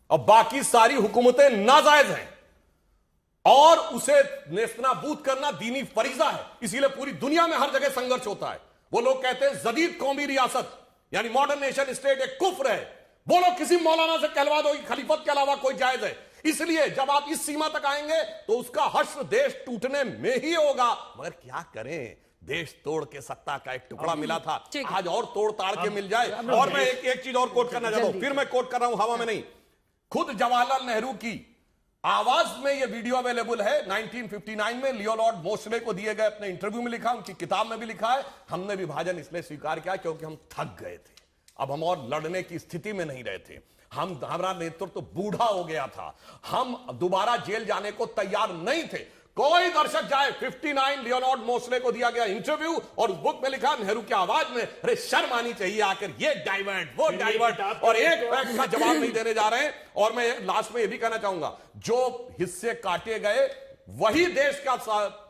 और बाकी सारी हुकूमतें नाजायज हैं, और उसे नेस्तनाबूद करना दीनी फरीजा है। इसीलिए पूरी दुनिया में हर जगह संघर्ष होता है। वो लोग कहते हैं जदीद कौमी रियासत यानी मॉडर्न नेशन स्टेट एक कुफ्र है। बोलो किसी मौलाना से कहलवा दो कि खलीफत के अलावा कोई जायज है। इसलिए जब आप इस सीमा तक आएंगे तो उसका हश्र देश टूटने में ही होगा। मगर क्या करें, देश तोड़ के सत्ता का एक टुकड़ा मिला था, आज और तोड़ ताड़ के मिल जाए। और मैं एक चीज और कोट करना चाहता हूं, फिर मैं कोट कर रहा हूं हवा में नहीं, खुद जवाहरलाल नेहरू की आवाज में यह वीडियो अवेलेबल है। 1959 में लियो लॉर्ड मोस्ले को दिए गए अपने इंटरव्यू में लिखा, उनकी किताब में भी लिखा है, हमने विभाजन इसलिए स्वीकार किया क्योंकि हम थक गए थे, अब हम और लड़ने की स्थिति में नहीं रहे थे, हमारा नेतृत्व तो बूढ़ा हो गया था, हम दोबारा जेल जाने को तैयार नहीं थे। कोई दर्शक जाए 59 लियोनार्ड मोस्ले को दिया गया इंटरव्यू और उस बुक में लिखा नेहरू की आवाज में, अरे शर्म आनी चाहिए आकर ये डाइवर्ट वो डाइवर्ट, और एक फैक्ट का जवाब नहीं देने जा रहे हैं। और मैं लास्ट में ये भी कहना चाहूंगा, जो हिस्से काटे गए वही देश का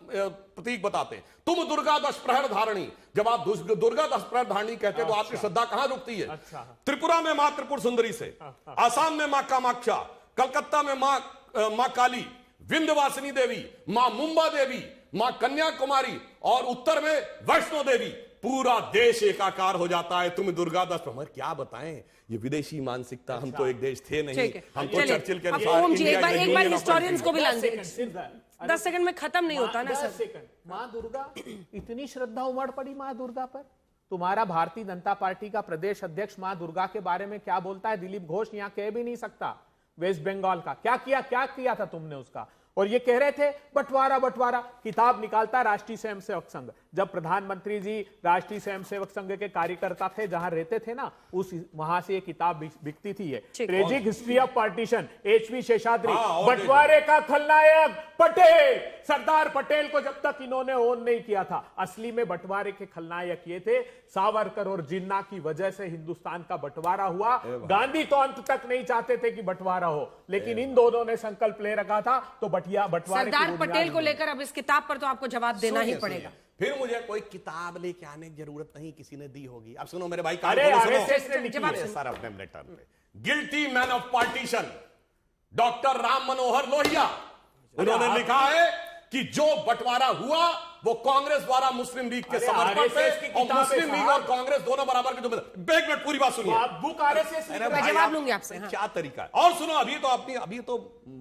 प्रतीक बताते। तुम दुर्गा दश प्रहर धारणी, जब आप दुर्गा दश प्रहर धारणी कहते हैं तो आपकी श्रद्धा कहां रुकती है? त्रिपुरा में मां त्रिपुर सुंदरी से, आसाम में मां कामाख्या, कलकत्ता में मां काली, विंध्यवासिनी देवी, मां मुंबा देवी, मां कन्याकुमारी, और उत्तर में वैष्णो देवी। पूरा देश एकाकार हो जाता है तुम दुर्गा दस। हमें क्या बताएं, ये विदेशी मानसिकता, हम तो एक देश थे नहीं, हम तो चर्चिल के अनुसार। एक बार हिस्टोरियंस को भी ला दें, 10 सेकंड में खत्म नहीं होता ना सर। मां दुर्गा, इतनी श्रद्धा उमड़ पड़ी मां दुर्गा पर। तुम्हारा भारतीय जनता पार्टी का प्रदेश अध्यक्ष मां दुर्गा के बारे में क्या बोलता है? दिलीप घोष यहां कह भी नहीं सकता। वेस्ट बंगाल का क्या किया था तुमने उसका? और ये कह रहे थे बंटवारा बंटवारा, किताब निकालता राष्ट्रीय स्वयंसेवक संघ। जब प्रधानमंत्री जी राष्ट्रीय स्वयंसेवक संघ के कार्यकर्ता थे, जहां रहते थे ना, उस वहां से ये किताब बिकती थी। ये tragic history of partition, HV Seshadri. बंटवारे का खलनायक पटेल, सरदार पटेल को जब तक इन्होंने ओन नहीं किया था, असली में बंटवारे के खलनायक ये थे। सावरकर और जिन्ना की वजह से हिंदुस्तान का बंटवारा हुआ। गांधी तो अंत तक नहीं चाहते थे कि बंटवारा हो, लेकिन इन दोनों ने संकल्प ले रखा था। तो सरदार पटेल को लेकर अब इस किताब पर तो आपको जवाब देना ही पड़ेगा। फिर मुझे कोई किताब लेके आने की जरूरत नहीं, किसी ने दी होगी। अब सुनो मेरे भाई, guilty man of partition doctor Ram Manohar Lohia, उन्होंने लिखा है कि जो बंटवारा हुआ वो कांग्रेस द्वारा मुस्लिम लीग के समर्थन पे, और मुस्लिम लीग और कांग्रेस दोनों बराबर के। एक मिनट पूरी बात सुनिए, बुक आरएसएस जवाब लूंगी आपसे। क्या तरीका है? और सुनो, अभी तो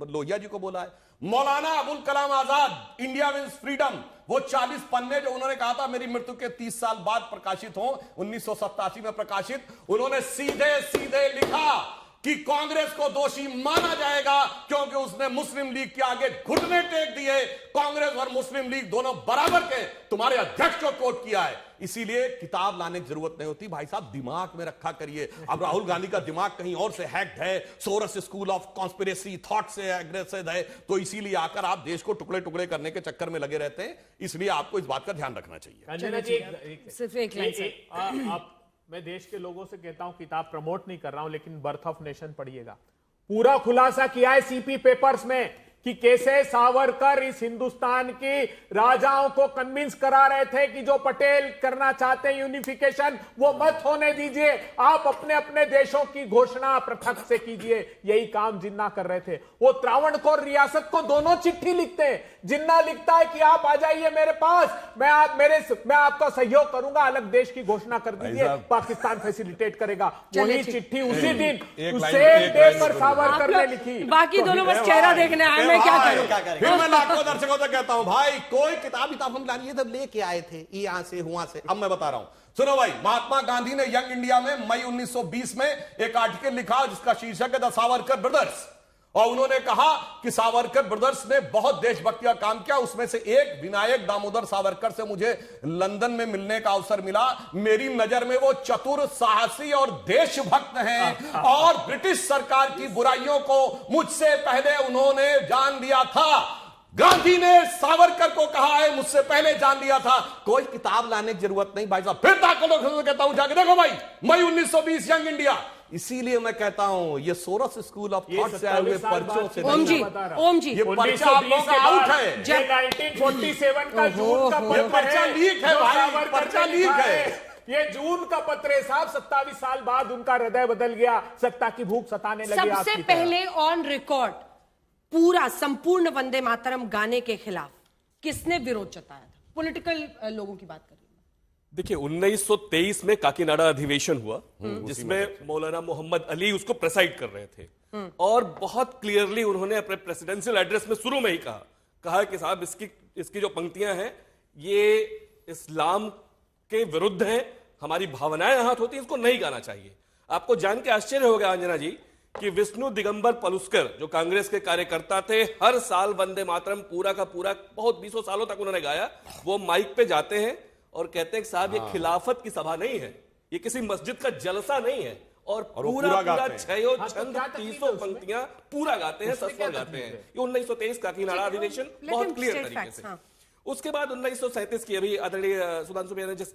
लोहिया जी को बोला है Maulana Abul Kalam Azad, India wins freedom, वो 40 पन्ने जो उन्होंने कहा था मेरी मृत्यु के 30 साल बाद प्रकाशित हो, 1987 में प्रकाशित, उन्होंने सीधे सीधे लिखा कि कांग्रेस को दोषी माना जाएगा क्योंकि उसने मुस्लिम लीग के आगे घुटने टेक दिए। कांग्रेस और मुस्लिम लीग दोनों बराबर के, तुम्हारे अध्यक्ष को कोट किया है। इसीलिए किताब लाने की जरूरत नहीं होती भाई साहब, दिमाग में रखा करिए। अब राहुल गांधी का दिमाग कहीं और से हैक्ड है, Soros school of conspiracy thought से एग्रेसिव है, तो इसीलिए आकर आप देश को टुकड़े टुकड़े करने के चक्कर में लगे रहते हैं। इसलिए आपको इस बात का ध्यान रखना चाहिए। सिर्फ एक लाइन, मैं देश के लोगों से कहता हूं, किताब प्रमोट नहीं कर रहा हूं, लेकिन बर्थ ऑफ नेशन पढ़िएगा। पूरा खुलासा किया है सीपी पेपर्स में कि कैसे सावरकर इस हिंदुस्तान की राजाओं को कन्विंस करा रहे थे कि जो पटेल करना चाहते हैं यूनिफिकेशन, वो मत होने दीजिए, आप अपने अपने देशों की घोषणा पृथक से कीजिए। यही काम जिन्ना कर रहे थे। वो त्रावणकोर रियासत को दोनों चिट्ठी लिखते हैं। जिन्ना लिखता है कि आप आ जाइए मेरे पास, मैं आपका सहयोग करूंगा, अलग देश की घोषणा कर दीजिए, पाकिस्तान फैसिलिटेट करेगा। वही चिट्ठी उसी दिन सेम डे पर सावरकर ने लिखी। बाकी दोनों बस चेहरा देखने आए, मैं क्या करूं? फिर मैं लाखों दर्शकों से कहता हूं भाई, कोई किताब हम लानिए तब लेके आए थे यहां से हुआ से। अब मैं बता रहा हूं, सुनो भाई, महात्मा गांधी ने यंग इंडिया में मई 1920 में एक आर्टिकल लिखा जिसका शीर्षक है द सावरकर ब्रदर्स, और उन्होंने कहा कि सावरकर ब्रदर्स ने बहुत देशभक्ति का काम किया। उसमें से एक विनायक दामोदर सावरकर से मुझे लंदन में मिलने का अवसर मिला। मेरी नजर में वो चतुर, साहसी और देशभक्त हैं, और ब्रिटिश सरकार की बुराइयों को मुझसे पहले उन्होंने जान लिया था। गांधी ने सावरकर को कहा है मुझसे पहले जान लिया था। कोई किताब लाने की जरूरत नहीं भाई साहब। फिर कहता हूं जाके देखो भाई, मई 1920 यंग इंडिया। इसीलिए मैं कहता हूं ये सोरस स्कूल ऑफ थॉट से आए हुए पर्चों से ओम जी ये पर्चा आप लोगों का आउट है। 1947 का जून का पर्चा लीक है भाई, पर्चा लीक है। ये जून का पत्र है साहब। 27 साल बाद उनका हृदय बदल गया, सत्ता की भूख सताने लगी। सबसे पहले ऑन रिकॉर्ड पूरा संपूर्ण वंदे मातरम गाने के खिलाफ किसने विरोध जताया था? पॉलिटिकल लोगों की बात करें। देखिए, 1923 में काकीनाडा अधिवेशन हुआ जिसमें मौलाना मोहम्मद अली उसको प्रेसाइड कर रहे थे, और बहुत क्लियरली उन्होंने अपने प्रेसिडेंशियल एड्रेस में शुरू में ही कहा कि साहब इसकी जो पंक्तियां हैं ये इस्लाम के विरुद्ध हैं, हमारी भावनाएं आहत होती हैं, इसको नहीं गाना चाहिए। आपको जान के आश्चर्य होगा अंजना जी कि विष्णु दिगंबर पलुस्कर जो कांग्रेस के कार्यकर्ता थे, हर साल वंदे मातरम पूरा का पूरा बहुत 20 सालों तक उन्होंने गाया। वो माइक पे जाते हैं और कहते हैं कि साहब ये खिलाफत की सभा नहीं है, ये किसी मस्जिद का जलसा नहीं है, और वो पूरा पूरा पूरा गाते हैं। छयो हाँ, तो छंद क्या तकलीफ 300 है उसमें? पंक्तियां पूरा गाते हैं, उसमें क्या सस्वर गाते तकलीफ हैं। है? ये 1923 काकीनाडा अधिवेशन बहुत क्लियर state तरीके facts, से। हाँ। उसके बाद 1937 की अभी आदरणीय सुधांशु भैया ने जिस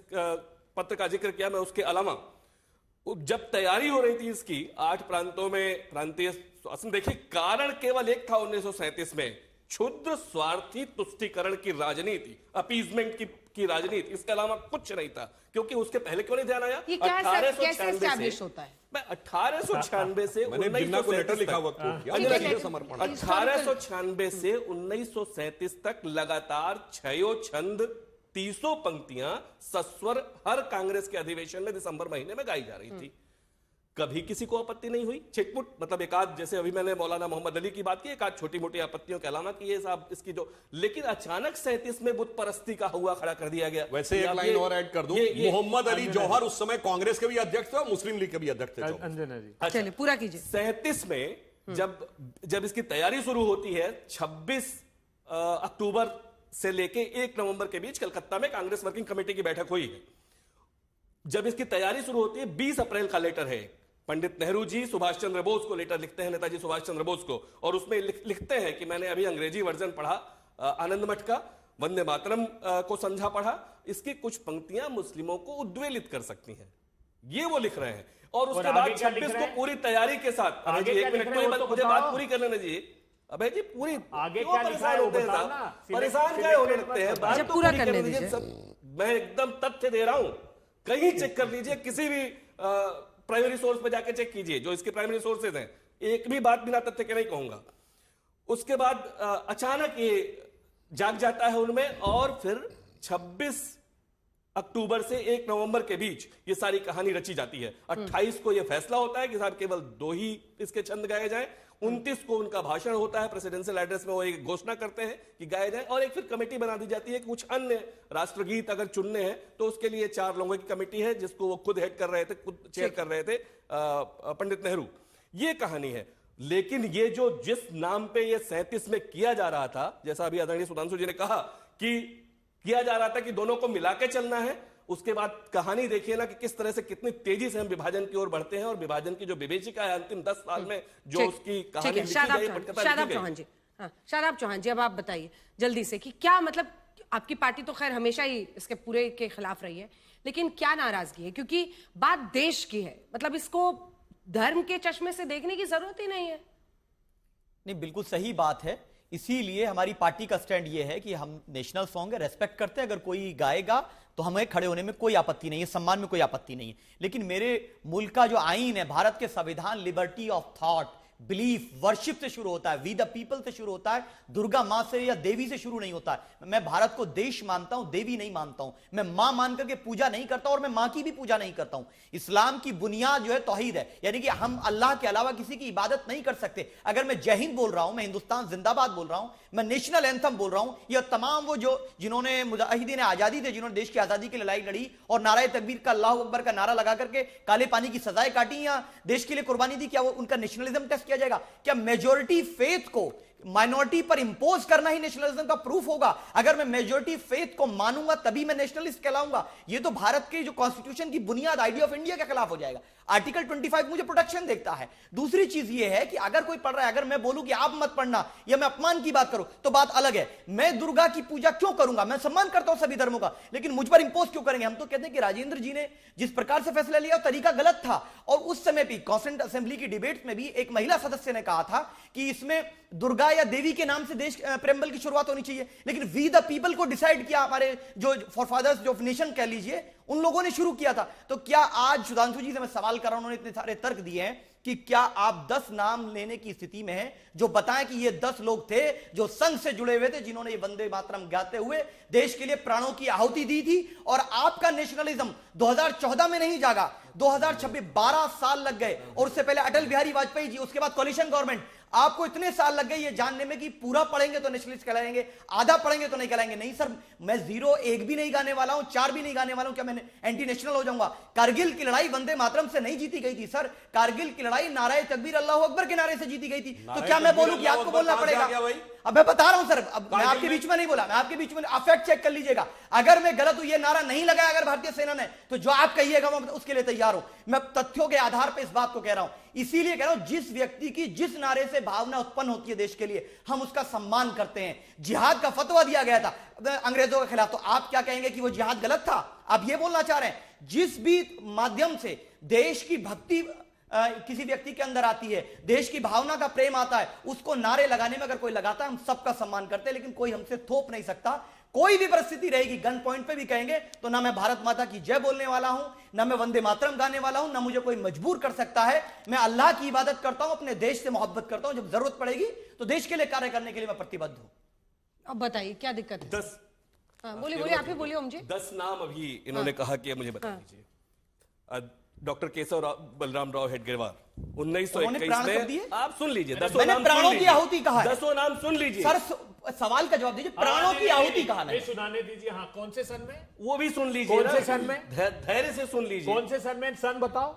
पत्र का जिक्र किया, मैं उसके अलावा जब तैयारी हो रही थी इसकी 8 प्रांतों में प्रांतीय शासन, देखिए कारण केवल एक था 1937 में, क्षुद्र स्वार्थी तुष्टीकरण की राजनीति, अपीजमेंट की राजनीति, इसके अलावा कुछ नहीं था। क्योंकि उसके पहले क्यों नहीं ध्यान आया? ये कैसे एस्टैब्लिश होता है? मैं 1896 से मैंने जिन्ना को लेटर लिखा हुआ कोट किया, ठीक है, सीधे समर्पण। 1896 से 1937 तक लगातार छयो छंद 300 पंक्तियां सस्वर हर कांग्रेस के अधिवेशन में दिसंबर महीने में गाई जा रही थी। कभी किसी को आपत्ति नहीं हुई। छिटपुट मतलब एक आध, जैसे अभी मैंने मौलाना मोहम्मद अली की बात की, एक आध छोटी मोटी आपत्तियों के अलावा कि ये साहब इसकी जो, लेकिन अचानक 37 में बुत परस्ती का हुआ खड़ा कर दिया गया। वैसे एक लाइन और ऐड कर दूं, मोहम्मद अली जौहर उस समय कांग्रेस के भी अध्यक्ष थे और मुस्लिम लीग के भी अध्यक्ष थे। अंजना जी, चलिए पूरा कीजिए। 37 में जब इसकी तैयारी शुरू होती है, 26 अक्टूबर से लेके 1 नवंबर के बीच कलकत्ता में कांग्रेस वर्किंग कमेटी की बैठक हुई है। जब इसकी तैयारी शुरू होती है, 20 अप्रैल का लेटर है, पंडित नेहरू जी सुभाष चंद्र बोस को लेटर लिखते हैं, नेताजी सुभाष चंद्र बोस को, और उसमें लिखते हैं कि मैंने अभी अंग्रेजी वर्जन पढ़ा आनंद मठ का, वंदे मातरम को समझा पढ़ा, इसकी कुछ पंक्तियां मुस्लिमों को उद्वेलित कर सकती हैं, ये वो लिख रहे हैं। और उसके बाद 26 को पूरी तैयारी के साथ, एक मिनट मुझे बात पूरी कर लेने दीजिए। अबे जी पूरी आगे क्यों क्या लिखा है परेशान वो होते हैं बताओ साहब? ना। परेशान क्या होने लगते हैं? बात तो पूरा पूरी करने कर लीजिए। दीजिए। सब मैं एकदम तथ्य दे रहा हूं, कहीं चेक कर लीजिए, किसी भी प्राइमरी सोर्स पे जाके चेक कीजिए जो इसके प्राइमरी सोर्सेज हैं, एक भी बात बिना तथ्य के नहीं कहूंगा। उसके बाद अचानक ये जाग जाता है उनमें, और फिर 26 अक्टूबर से 1 नवंबर के बीच ये सारी कहानी रची जाती है। 28 को ये फैसला होता है कि साहब केवल 2 ही इसके छंद गाए जाएं। 29 को उनका भाषण होता है, प्रेसिडेंशियल एड्रेस में वो एक घोषणा करते हैं कि गाए जाएं, और एक फिर कमेटी बना दी जाती है कि कुछ अन्य राष्ट्रगीत अगर चुनने हैं तो उसके लिए 4 लोगों की कमेटी है, जिसको वो खुद हेड कर रहे थे, खुद चेयर कर रहे थे पंडित नेहरू। ये कहानी है। लेकिन ये जो जिस नाम पे ये 37 में किया जा रहा था, जैसा अभी आदरणीय सुधांशु जी ने कहा कि किया जा रहा था कि दोनों को मिला के चलना है, उसके बाद कहानी देखिए ना कि किस तरह से कितनी तेजी से हम विभाजन की ओर बढ़ते हैं, और विभाजन की जो विवेचिका है अंतिम 10 साल में जो उसकी कहानी लिखी गई, पटकथा लिखी गई। चौहान जी, हाँ, शादाब चौहान जी, अब आप बताइए जल्दी से कि क्या मतलब, आपकी पार्टी तो खैर हमेशा ही इसके पूरे के खिलाफ रही है, लेकिन क्या नाराजगी है? क्योंकि बात देश की है, मतलब इसको धर्म के चश्मे से देखने की जरूरत ही नहीं है। नहीं, बिल्कुल सही बात है। इसीलिए हमारी पार्टी का स्टैंड ये है कि हम नेशनल सॉन्ग है, रेस्पेक्ट करते हैं, अगर कोई गाएगा तो हमें खड़े होने में कोई आपत्ति नहीं है, सम्मान में कोई आपत्ति नहीं है। लेकिन मेरे मुल्क का जो आईन है, भारत के संविधान, liberty of thought, belief, worship से शुरू होता है, वी द पीपल से शुरू होता है, दुर्गा मां से या देवी से शुरू नहीं होता है। मैं भारत को देश मानता हूं, देवी नहीं मानता हूं। मैं मां मान करके पूजा नहीं करता, और मैं मां की भी पूजा नहीं करता हूं। इस्लाम की बुनियाद जो है तौहीद है, यानी कि हम अल्लाह के अलावा किसी की इबादत नहीं कर सकते। अगर मैं जय हिंद बोल रहा हूं, मैं हिंदुस्तान जिंदाबाद बोल रहा हूं, मैं नेशनल एंथम बोल रहा हूं, या तमाम वो जिन्होंने मुजाहिदीन आजादी थे, जिन्होंने देश की आजादी की लड़ाई लड़ी और नाराए तकबीर का, अल्लाहू अकबर का नारा लगा करके काले पानी की सजाएं काटी या देश के लिए कुर्बानी दी, क्या वो उनका नेशनलिज्म टेस्ट किया जाएगा? क्या मेजॉरिटी फेथ को माइनॉरिटी पर इंपोज करना ही नेशनलिज्म का प्रूफ होगा? अगर मैं मेजॉरिटी फेथ को मानूंगा तभी मैं नेशनलिस्ट कहलाऊंगा। ये तो भारत के जो कॉन्स्टिट्यूशन की बुनियाद, आइडिया ऑफ इंडिया के खिलाफ हो जाएगा। आर्टिकल 25 मुझे प्रोटेक्शन देखता है। दूसरी चीज ये है कि अगर कोई पढ़ रहा है, अगर मैं बोलूं कि आप मत पढ़ना या मैं अपमान की बात करूं तो बात अलग है। मैं दुर्गा की पूजा क्यों करूंगा? मैं सम्मान करता हूं सभी धर्मों का, लेकिन मुझ पर इंपोज क्यों करेंगे? हम तो कहते हैं कि राजेंद्र जी ने जिस प्रकार से फैसला लिया तरीका गलत था, और उस समय भी कॉन्स्टिट्यूएंट असेंबली की डिबेट में भी एक महिला सदस्य ने कहा था कि इसमें दुर्गा या देवी के नाम से देश प्रेम्बल की शुरुआत होनी चाहिए, लेकिन वी द पीपल को डिसाइड किया, हमारे जो फॉरफादर्स ऑफ नेशन कह लीजिए, उन लोगों ने शुरू किया था। तो क्या आज सुधांशु जी से मैं सवाल कर रहा हूं, उन्होंने इतने सारे तर्क दिए हैं कि क्या आप 10 नाम लेने की स्थिति में हैं जो बताएं कि ये 10 लोग थे जो संघ से जुड़े हुए थे, जिन्होंने ये वंदे मातरम गाते हुए देश के लिए प्राणों की आहुति दी थी? और आपका नेशनलिज्म 2014 में नहीं जागा, 2026 12 साल लग गए, और उससे पहले अटल बिहारी वाजपेयी जी, उसके बाद कोलिशन गवर्नमेंट। आपको इतने साल लग गए ये जानने में कि पूरा पढ़ेंगे तो नेशनलिस्ट कहलाएंगे, आधा पढ़ेंगे तो नहीं कहलाएंगे। नहीं सर, मैं 0 1 भी नहीं गाने वाला हूं, 4 भी नहीं गाने वाला हूं। क्या मैं एंटी नेशनल हो जाऊंगा? कारगिल की लड़ाई वंदे मातरम से नहीं जीती गई थी सर, कारगिल की लड़ाई नाराए तकबीर अल्लाहू अकबर के नारे से जीती गई थी। तो क्या मैं बोलूं कि आपको बोलना पड़ेगा? अब मैं बता रहा हूं सर, अब मैं आपके बीच में नहीं बोला, मैं आपके बीच में, आप फैक्ट चेक कर लीजिएगा। अगर मैं गलत हूं, ये नारा नहीं लगाया अगर भारतीय सेना ने, तो जो आप कहिएगा मैं उसके लिए तैयार हूं। मैं तथ्यों के आधार पर इस बात को कह रहा हूं, इसीलिए कह रहा हूं जिस व्यक्ति की जिस नारे से भावना उत्पन्न होती है देश के लिए, हम उसका सम्मान करते हैं। जिहाद का फतवा दिया गया था अंग्रेजों के खिलाफ, तो आप क्या कहेंगे कि वो जिहाद गलत था? आप ये बोलना चाह रहे हैं जिस भी माध्यम से देश की भक्ति किसी व्यक्ति के अंदर आती है, देश की भावना का प्रेम आता है, उसको नारे लगाने में अगर कोई लगाता है, हम सबका सम्मान करते हैं, लेकिन कोई हमसे थोप नहीं सकता। कोई भी परिस्थिति रहेगी, गन पॉइंट पे भी कहेंगे तो ना मैं भारत माता की जय बोलने वाला हूं, ना मैं वंदे मातरम गाने वाला हूं, ना मुझे कोई मजबूर कर सकता है। मैं अल्लाह की इबादत करता हूं, अपने देश से मोहब्बत करता हूं, जब जरूरत पड़ेगी तो देश के लिए कार्य करने के लिए मैं प्रतिबद्ध हूं। अब बताइए क्या दिक्कत है? 10 बोलिए आप ही बोलिए मुझे। 10 नाम अभी इन्होंने कहा कि मुझे बता दीजिए। डॉक्टर केशव बलराम राव हेडगेवार 1921 में, आप सुन लीजिए, 10 नाम, प्राणों की आहुति कहा है, 10 नाम सुन लीजिए सर, सवाल का जवाब दीजिए। प्राणों की आहुति कहा है, सुनाने दीजिए। हाँ, कौन से सन में? वो भी सुन लीजिए। कौन से सन में? धैर्य से सुन लीजिए। कौन से सन में? सन बताओ।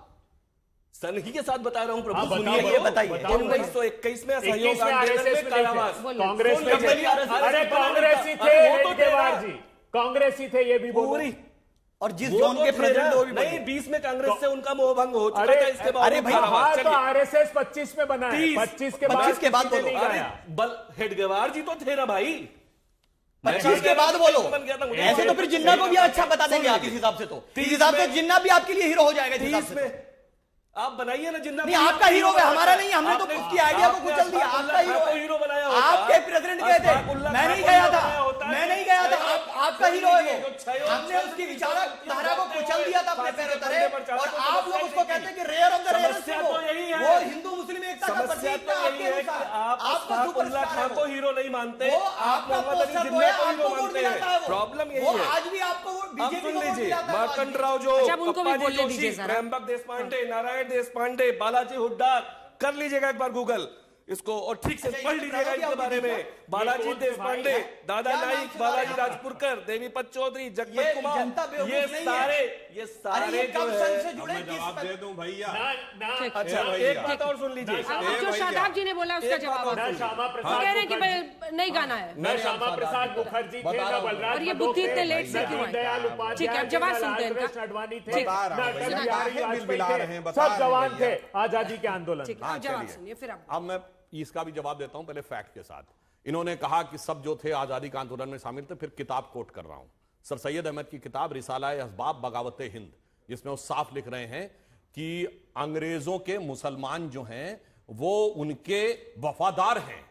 सन ही के साथ बता रहा हूं प्रभु, सुनिए, ये बताइए। 1921 में असहयोग आंदोलन में कारावास, कांग्रेस में, अरे कांग्रेसी थे हेडगेवार जी, कांग्रेसी थे, ये भी बोलो। और जिस जोन के प्रेसिडेंट वो भी नहीं, 20 में कांग्रेस से उनका मोहभंग हो चुका था, इसके बाद अरे भाई, तो आरएसएस 25 में बना है, 25 के बाद बोलो। बल हेडगेवार जी तो थे ना भाई, 25 के बाद बोलो। ऐसे तो फिर जिन्ना को भी अच्छा बता देंगे आप, इस हिसाब से तो, इस हिसाब से जिन्ना भी आपके लिए हीरो हो जाएगा। 30 में आप बनाइए ना जिन्ना। नहीं, आपका हीरो है, हमारा नहीं, हमने तो उसकी आइडिया को कुचल दिया। आपका हीरो बनाया, आपके प्रेसिडेंट गए थे, मैं नहीं गया था, मैं नहीं गया था, आपका हीरो है वो। हमने उसकी विचारधारा को कुचल दिया था अपने पैरों तले, और आप लोग उसको कहते हैं कि रेयर ऑफ द रेयरेस्ट है वो हिंदू मुस्लिम एकता का प्रतीक है। आप सुपरस्टार खान को हीरो नहीं मानते, आप मोहम्मद अली जिन्ना को हीरो मानते हैं। प्रॉब्लम यही है, आज भी आपको बीजेपी को सुन लीजिए। मार्कंड राव जो, अप्पाजी जोशी, प्रेमबक देशपांडे, नारायण देशपांडे, बालाजी हुड्डा, कर लीजिएगा एक बार गूगल इसको और ठीक से पढ़ लीजिएगा इनके बारे में। बालाजी देशपांडे, दादा नाइक, बालाजी राजपुरकर, देवीपत चौधरी, जगपत कुमार, ये सारे जो है, जवाब दे दूं भैया। अच्छा, एक बात और सुन लीजिए, जो शादाब जी ने बोला उसका जवाब आप दीजिए। श्यामा कह रहे हैं कि भाई नहीं गाना है, न श्यामा प्रसाद मुखर्जी थे, न बलराज, और ये बुद्धि इतने लेट से क्यों आई? ठीक है, अब जवाब सुनते हैं इनका। अडवाणी थे, सब जवान थे आजादी के आंदोलन। जवाब सुनिए फिर अब मैं इसका भी जवाब देता हूं, पहले फैक्ट के साथ। इन्होंने कहा कि सब जो थे आजादी का आंदोलन में शामिल थे, फिर किताब कोट कर रहा हूं, सर सैयद अहमद की किताब रिसाला-ए-असबाब बगावत-ए हिंद, जिसमें वो साफ लिख रहे हैं कि अंग्रेजों के मुसलमान जो हैं वो उनके वफादार हैं,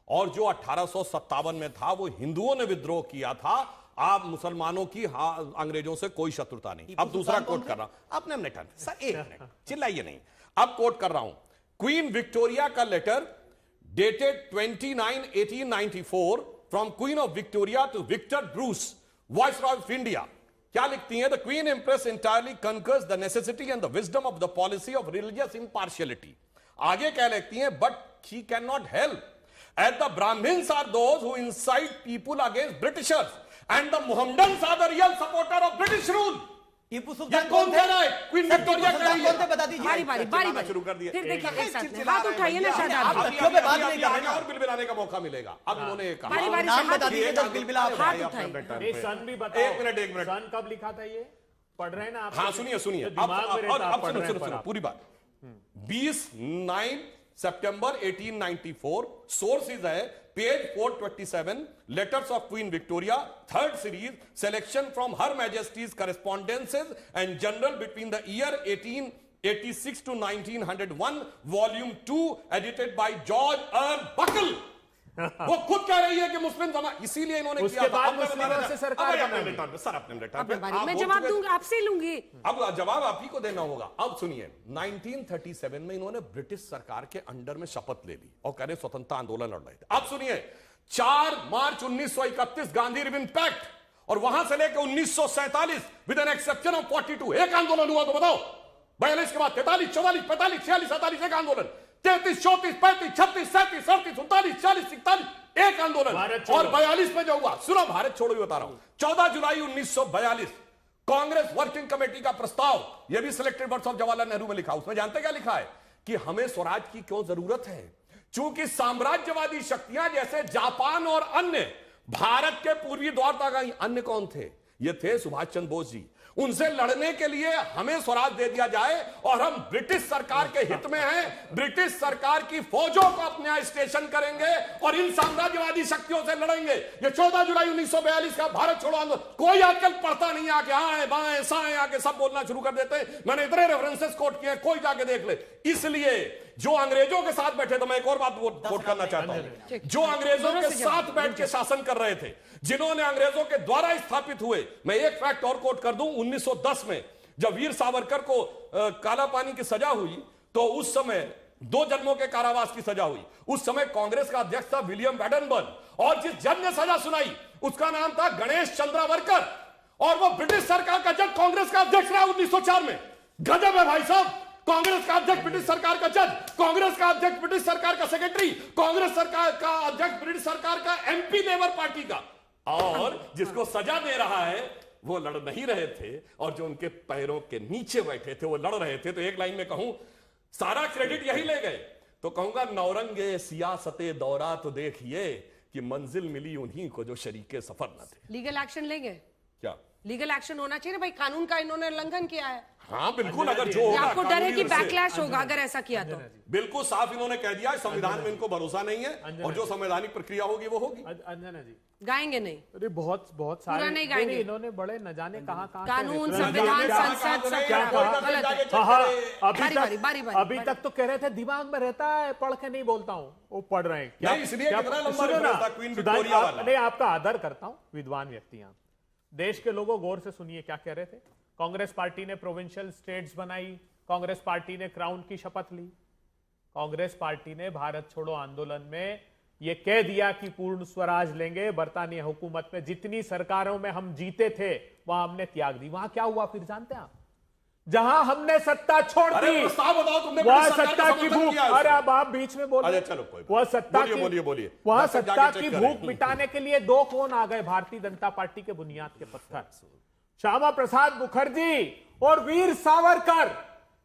और जो 1857 में था वो हिंदुओं ने विद्रोह किया था, आप मुसलमानों की अंग्रेजों से कोई शत्रुता नहीं। अब दूसरा कोट कर रहा हूं, अपने मिनट सर, एक मिनट चिल्लाइए नहीं। अब कोट कर रहा हूं क्वीन विक्टोरिया का letter dated 29/1894 from Queen of Victoria to Victor Bruce, Viceroy of India. क्या लिखती हैं? The Queen Empress entirely concurs the necessity and the wisdom of the policy of religious impartiality. आगे क्या लिखती हैं? But she cannot help, as the Brahmins are those who incite people against Britishers, and the Mohammedans are the real supporter of British rule. Tipu Sultan कौन कह रहा है? Queen Victoria कह रही है। कौन थे बता दीजिए। बारी शुरू कर दिया। फिर देखिए एक साथ में हाथ उठाइए ना शादाब। आप तथ्यों पे बात नहीं कर रहे और बिलबिलाने का मौका मिलेगा। अब उन्होंने कहा बारी नाम बता दीजिए, 10 बिलबिला हाथ उठाइए। सन भी बताओ। एक मिनट सन कब लिखा था ये? पढ़ रहे हैं ना आप? हाँ सुनिए, अब पूरी बात। 20 सितंबर 1894, सोर्सेज है page 427, letters of queen Victoria, 3rd series, selection from her majesty's correspondences and general between the year 1886 to 1901, volume 2, edited by George Earl Buckle. वो खुद कह रही है कि मुस्लिम समाज, इसीलिए इन्होंने किया था। मैं जवाब दूंगा, आपसे लूंगी। अब जवाब आप ही को देना होगा। अब सुनिए, 1937 में इन्होंने ब्रिटिश सरकार के अंडर में शपथ ले ली और कह रहे स्वतंत्रता आंदोलन लड़ रहे थे। अब सुनिए, 4 मार्च 1931 गांधी रिबन पैक्ट, और वहां से लेकर 1947 विद एन एक्सेप्शन ऑफ 42 एक आंदोलन हुआ। तो बताओ, 42 के बाद 43, 44, 45, 46, 47 एक आंदोलन, 33, 34, 35, 36, 37, 38, 39, 40, 41 एक आंदोलन, और 42 में जो हुआ, सुनो भारत छोड़ो बता रहा हूं, 14 जुलाई 1942 कांग्रेस वर्किंग कमेटी का प्रस्ताव, यह भी selected words of Jawaharlal Nehru में लिखा। उसमें जानते क्या लिखा है? कि हमें स्वराज की क्यों जरूरत है? चूंकि साम्राज्यवादी शक्तियां जैसे जापान और अन्य भारत के पूर्वी द्वार तक आई। अन्य कौन थे? ये थे सुभाष चंद्र बोस जी। उनसे लड़ने के लिए हमें स्वराज दे दिया जाए और हम ब्रिटिश सरकार के हित में हैं, ब्रिटिश सरकार की फौजों को अपने यहां स्टेशन करेंगे और इन साम्राज्यवादी शक्तियों से लड़ेंगे। ये 14 जुलाई 1942 का भारत छोड़ो आंदोलन कोई आजकल पढ़ता नहीं, आके हाँ बाएं साएं आके सब बोलना शुरू कर देते हैं। मैंने इतने रेफरेंसेस कोट किए, कोई जाके देख ले। इसलिए जो अंग्रेजों के साथ बैठे, तो मैं एक और बात कोट करना चाहता हूं, जो अंग्रेजों के साथ बैठ के शासन कर रहे थे, जिन्होंने अंग्रेजों के द्वारा स्थापित हुए, मैं एक फैक्ट और कोट कर दूं, 1910 में जब वीर सावरकर को काला पानी की सजा हुई, तो उस समय 2 जन्मों के कारावास की सजा हुई। उस समय कांग्रेस का अध्यक्ष था विलियम बैडनबर्न, और जिस जज ने सजा सुनाई उसका नाम था गणेश चंद्रावरकर, और वो ब्रिटिश सरकार का जज कांग्रेस का अध्यक्ष रहा 1904 में। गजब है भाई साहब, कांग्रेस का अध्यक्ष ब्रिटिश सरकार का जज, कांग्रेस का अध्यक्ष ब्रिटिश सरकार का सेक्रेटरी, कांग्रेस सरकार का अध्यक्ष ब्रिटिश सरकार का एमपी लेबर पार्टी का, और जिसको सजा दे रहा है वो लड़ नहीं रहे थे, और जो उनके पैरों के नीचे बैठे थे वो लड़ रहे थे। तो एक लाइन में कहूं, सारा क्रेडिट यही ले गए, तो कहूंगा नौरंगे सियासते दौरा तो देखिए कि मंजिल मिली उन्हीं को जो शरीके सफर न थे। लीगल एक्शन लेंगे? क्या लीगल एक्शन होना चाहिए भाई, कानून का इन्होंने उल्लंघन किया है। हाँ बिल्कुल, अगर जो होगा आपको डर है कि बैकलैश होगा अगर ऐसा किया तो? बिल्कुल साफ इन्होंने कह दिया, संविधान में इनको भरोसा नहीं है, और जो संवैधानिक प्रक्रिया होगी वो होगी। अंजना जी गाएंगे नहीं? अरे बहुत सारे नहीं गाएंगे। इन्होंने बड़े न जाने कहां कानून, संविधान, संसद सब अभी तक तो कह रहे थे दिमाग में रहता है, पढ़ के नहीं बोलता हूं, वो पढ़ रहे हैं क्या? इसलिए नहीं, आपका आदर करता हूं, विद्वान व्यक्ति आप। देश के लोगों गौर से सुनिए क्या कह रहे थे। कांग्रेस पार्टी ने प्रोविंशियल स्टेट्स बनाई, कांग्रेस पार्टी ने क्राउन की शपथ ली, कांग्रेस पार्टी ने भारत छोड़ो आंदोलन में यह कह दिया कि पूर्ण स्वराज लेंगे। बरतानिया हुकूमत में जितनी सरकारों में हम जीते थे वहां हमने त्याग दी। वहां क्या हुआ फिर जानते हैं आप? जहां हमने सत्ता छोड़ दी वहां सत्ता की भूख, अरे अब आप बीच में बोल, वह सत्ता की बोलिए वहां सत्ता की भूख मिटाने के लिए 2 कौन आ गए? भारतीय जनता पार्टी के बुनियाद के पत्थर श्यामा प्रसाद मुखर्जी और वीर सावरकर।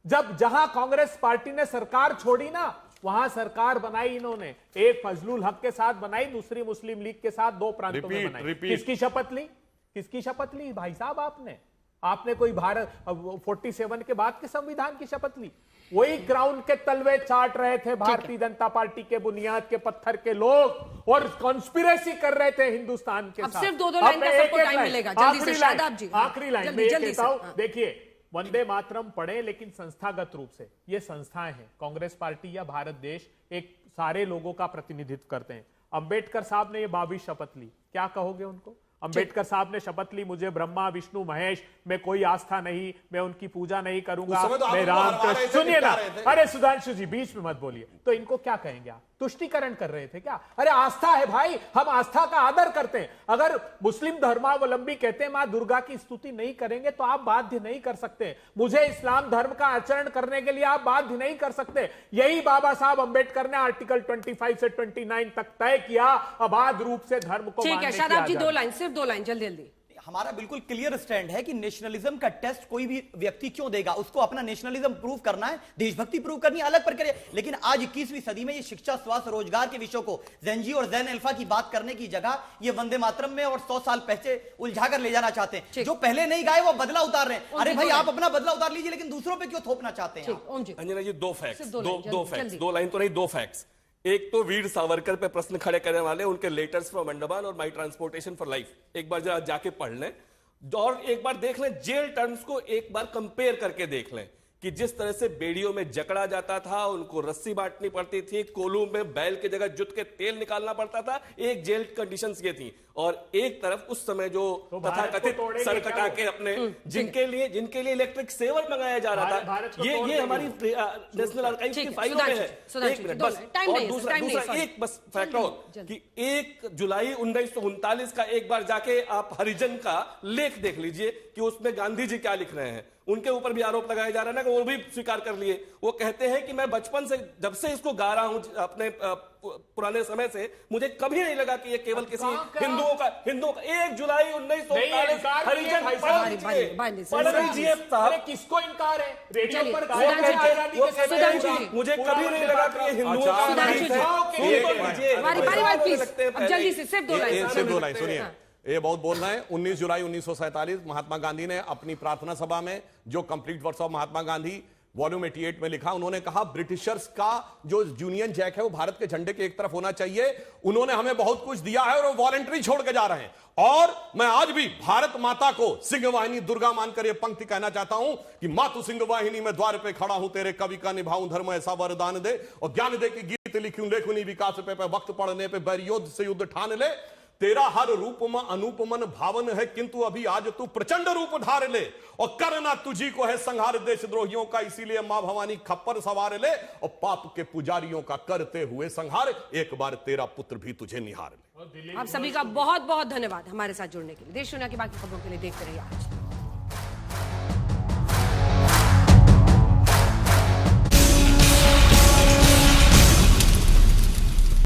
जहां कांग्रेस पार्टी ने सरकार छोड़ी ना, वहां सरकार बनाई इन्होंने, एक फजलुल हक के साथ बनाई, दूसरी मुस्लिम लीग के साथ 2 प्रांतों में बनाई। किसकी शपथ ली? किसकी शपथ ली भाई साहब? आपने कोई भारत 47 के बाद के संविधान की शपथ ली? वही क्राउन के तलवे चाट रहे थे भारतीय जनता पार्टी के बुनियाद के पत्थर के लोग, और कॉन्स्पिरेसी कर रहे थे हिंदुस्तान के साथ। अब सिर्फ 2 लाइन का सबको टाइम मिलेगा, जल्दी से शादाब जी। आखिरी लाइन में ये कहता हूं, देखिए वंदे मातरम पढ़े, लेकिन संस्थागत रूप से ये संस्थाएं हैं, कांग्रेस पार्टी या भारत देश एक सारे लोगों का प्रतिनिधित्व करते हैं। अंबेडकर साहब ने ये 22 शपथ ली, क्या कहोगे उनको? अंबेडकर साहब ने शपथ ली, मुझे ब्रह्मा विष्णु महेश में कोई आस्था नहीं, मैं उनकी पूजा नहीं करूंगा, मैं राम कृष्ण। सुनिए ना, अरे सुधांशु जी बीच में मत बोलिए। तो इनको क्या कहेंगे आप? तुष्टीकरण कर रहे थे क्या? अरे आस्था है भाई, हम आस्था का आदर करते हैं। अगर मुस्लिम धर्मावलंबी कहते हैं मां दुर्गा की स्तुति नहीं करेंगे तो आप बाध्य नहीं कर सकते। मुझे इस्लाम धर्म का आचरण करने के लिए आप बाध्य नहीं कर सकते। यही बाबा साहब अंबेडकर ने आर्टिकल 25 से 29 तक तय किया, अबाध रूप से धर्म को। ठीक है शादाब जी, 2 लाइन, सिर्फ 2 लाइन, जल्दी जल्दी। हमारा बिल्कुल क्लियर स्टैंड है कि नेशनलिज्म का टेस्ट कोई भी व्यक्ति क्यों देगा? उसको अपना नेशनलिज्म प्रूव करना है, देशभक्ति प्रूव करनी है, अलग प्रक्रिया। लेकिन आज 21वीं सदी में ये शिक्षा, स्वास्थ्य, रोजगार के विषयों को जेन-जी और जेन अल्फा की बात करने की जगह ये वंदे मातरम में और 100 साल पहले उलझा कर ले जाना चाहते हैं। जो पहले नहीं गाए वो बदला उतार रहे हैं। अरे भाई आप अपना बदला उतार लीजिए, लेकिन दूसरों पर क्यों थोपना चाहते हैं? अंजना जी 2 फैक्ट्स, 2 लाइन तो नहीं, 2 फैक्ट्स। एक तो वीर सावरकर पे प्रश्न खड़े करने वाले उनके लेटर्स फ्रॉम अंडमान और माई ट्रांसपोर्टेशन फॉर लाइफ, एक बार जरा जाके पढ़ लें, और एक बार देख लें जेल टर्म्स को, एक बार कंपेयर करके देख लें कि जिस तरह से बेड़ियों में जकड़ा जाता था, उनको रस्सी बांटनी पड़ती थी, कोलू में बैल की जगह जुट के तेल निकालना पड़ता था, एक जेल कंडीशंस ये थी। और एक तरफ उस समय जो तथाकथित सर कटा के अपने जिनके लिए इलेक्ट्रिक सेवर मंगाया जा रहा था, ये हमारी नेशनल आर्काइव्स की फाइलों में है। एक मिनट बस, और दूसरा एक बस फैक्ट और कि 1 जुलाई 1939 का एक बार जाके आप हरिजन का लेख देख लीजिए कि उसमें गांधी जी क्या लिख रहे हैं। उनके ऊपर भी आरोप लगाया जा रहा है ना, कि वो भी स्वीकार कर लिए। वो कहते हैं कि मैं बचपन से जब से इसको गा रहा हूं अपने पुराने समय से मुझे कभी नहीं लगा कि ये केवल किसी हिंदुओं का 1 जुलाई 1939 हरिजन पढ़ लीजिए साहब। किसको इनकार है? रेडियो पर मुझे कभी नहीं लगा कि ये हिंदुओं का। जल्दी से सिर्फ 2 लाइन सुनिए, ये बहुत बोल रहे हैं। 19 जुलाई 1947 महात्मा गांधी ने अपनी प्रार्थना सभा में जो complete works of Mahatma Gandhi volume 88 में लिखा, उन्होंने कहा ब्रिटिशर्स का जो यूनियन जैक है वो भारत के झंडे के एक तरफ होना चाहिए। उन्होंने हमें बहुत कुछ दिया है और वो वॉलंटरी छोड़ के जा रहे हैं। और मैं आज भी भारत माता को सिंह वाहिनी दुर्गा मानकर ये पंक्ति कहना चाहता हूं कि मातु सिंह वाहिनी में द्वार पे खड़ा हूं, तेरे कवि का निभाऊं धर्म ऐसा वरदान दे, और ज्ञान दे की गीत लिखूं लेखुनी विकास पे वक्त पड़ने पे बैर युद्ध से युद्ध ठान ले। तेरा हर रूप में अनुपमन भावन है, किंतु अभी आज तू प्रचंड रूप धार ले, और करना तुझी को है संहार देशद्रोहियों का, इसीलिए मां भवानी खप्पर सवार ले, और पाप के पुजारियों का करते हुए संहार, एक बार तेरा पुत्र भी तुझे निहार ले। आप सभी का बहुत बहुत धन्यवाद हमारे साथ जुड़ने के लिए। देश दुनिया की बाकी खबरों के लिए देखते रहिए आज।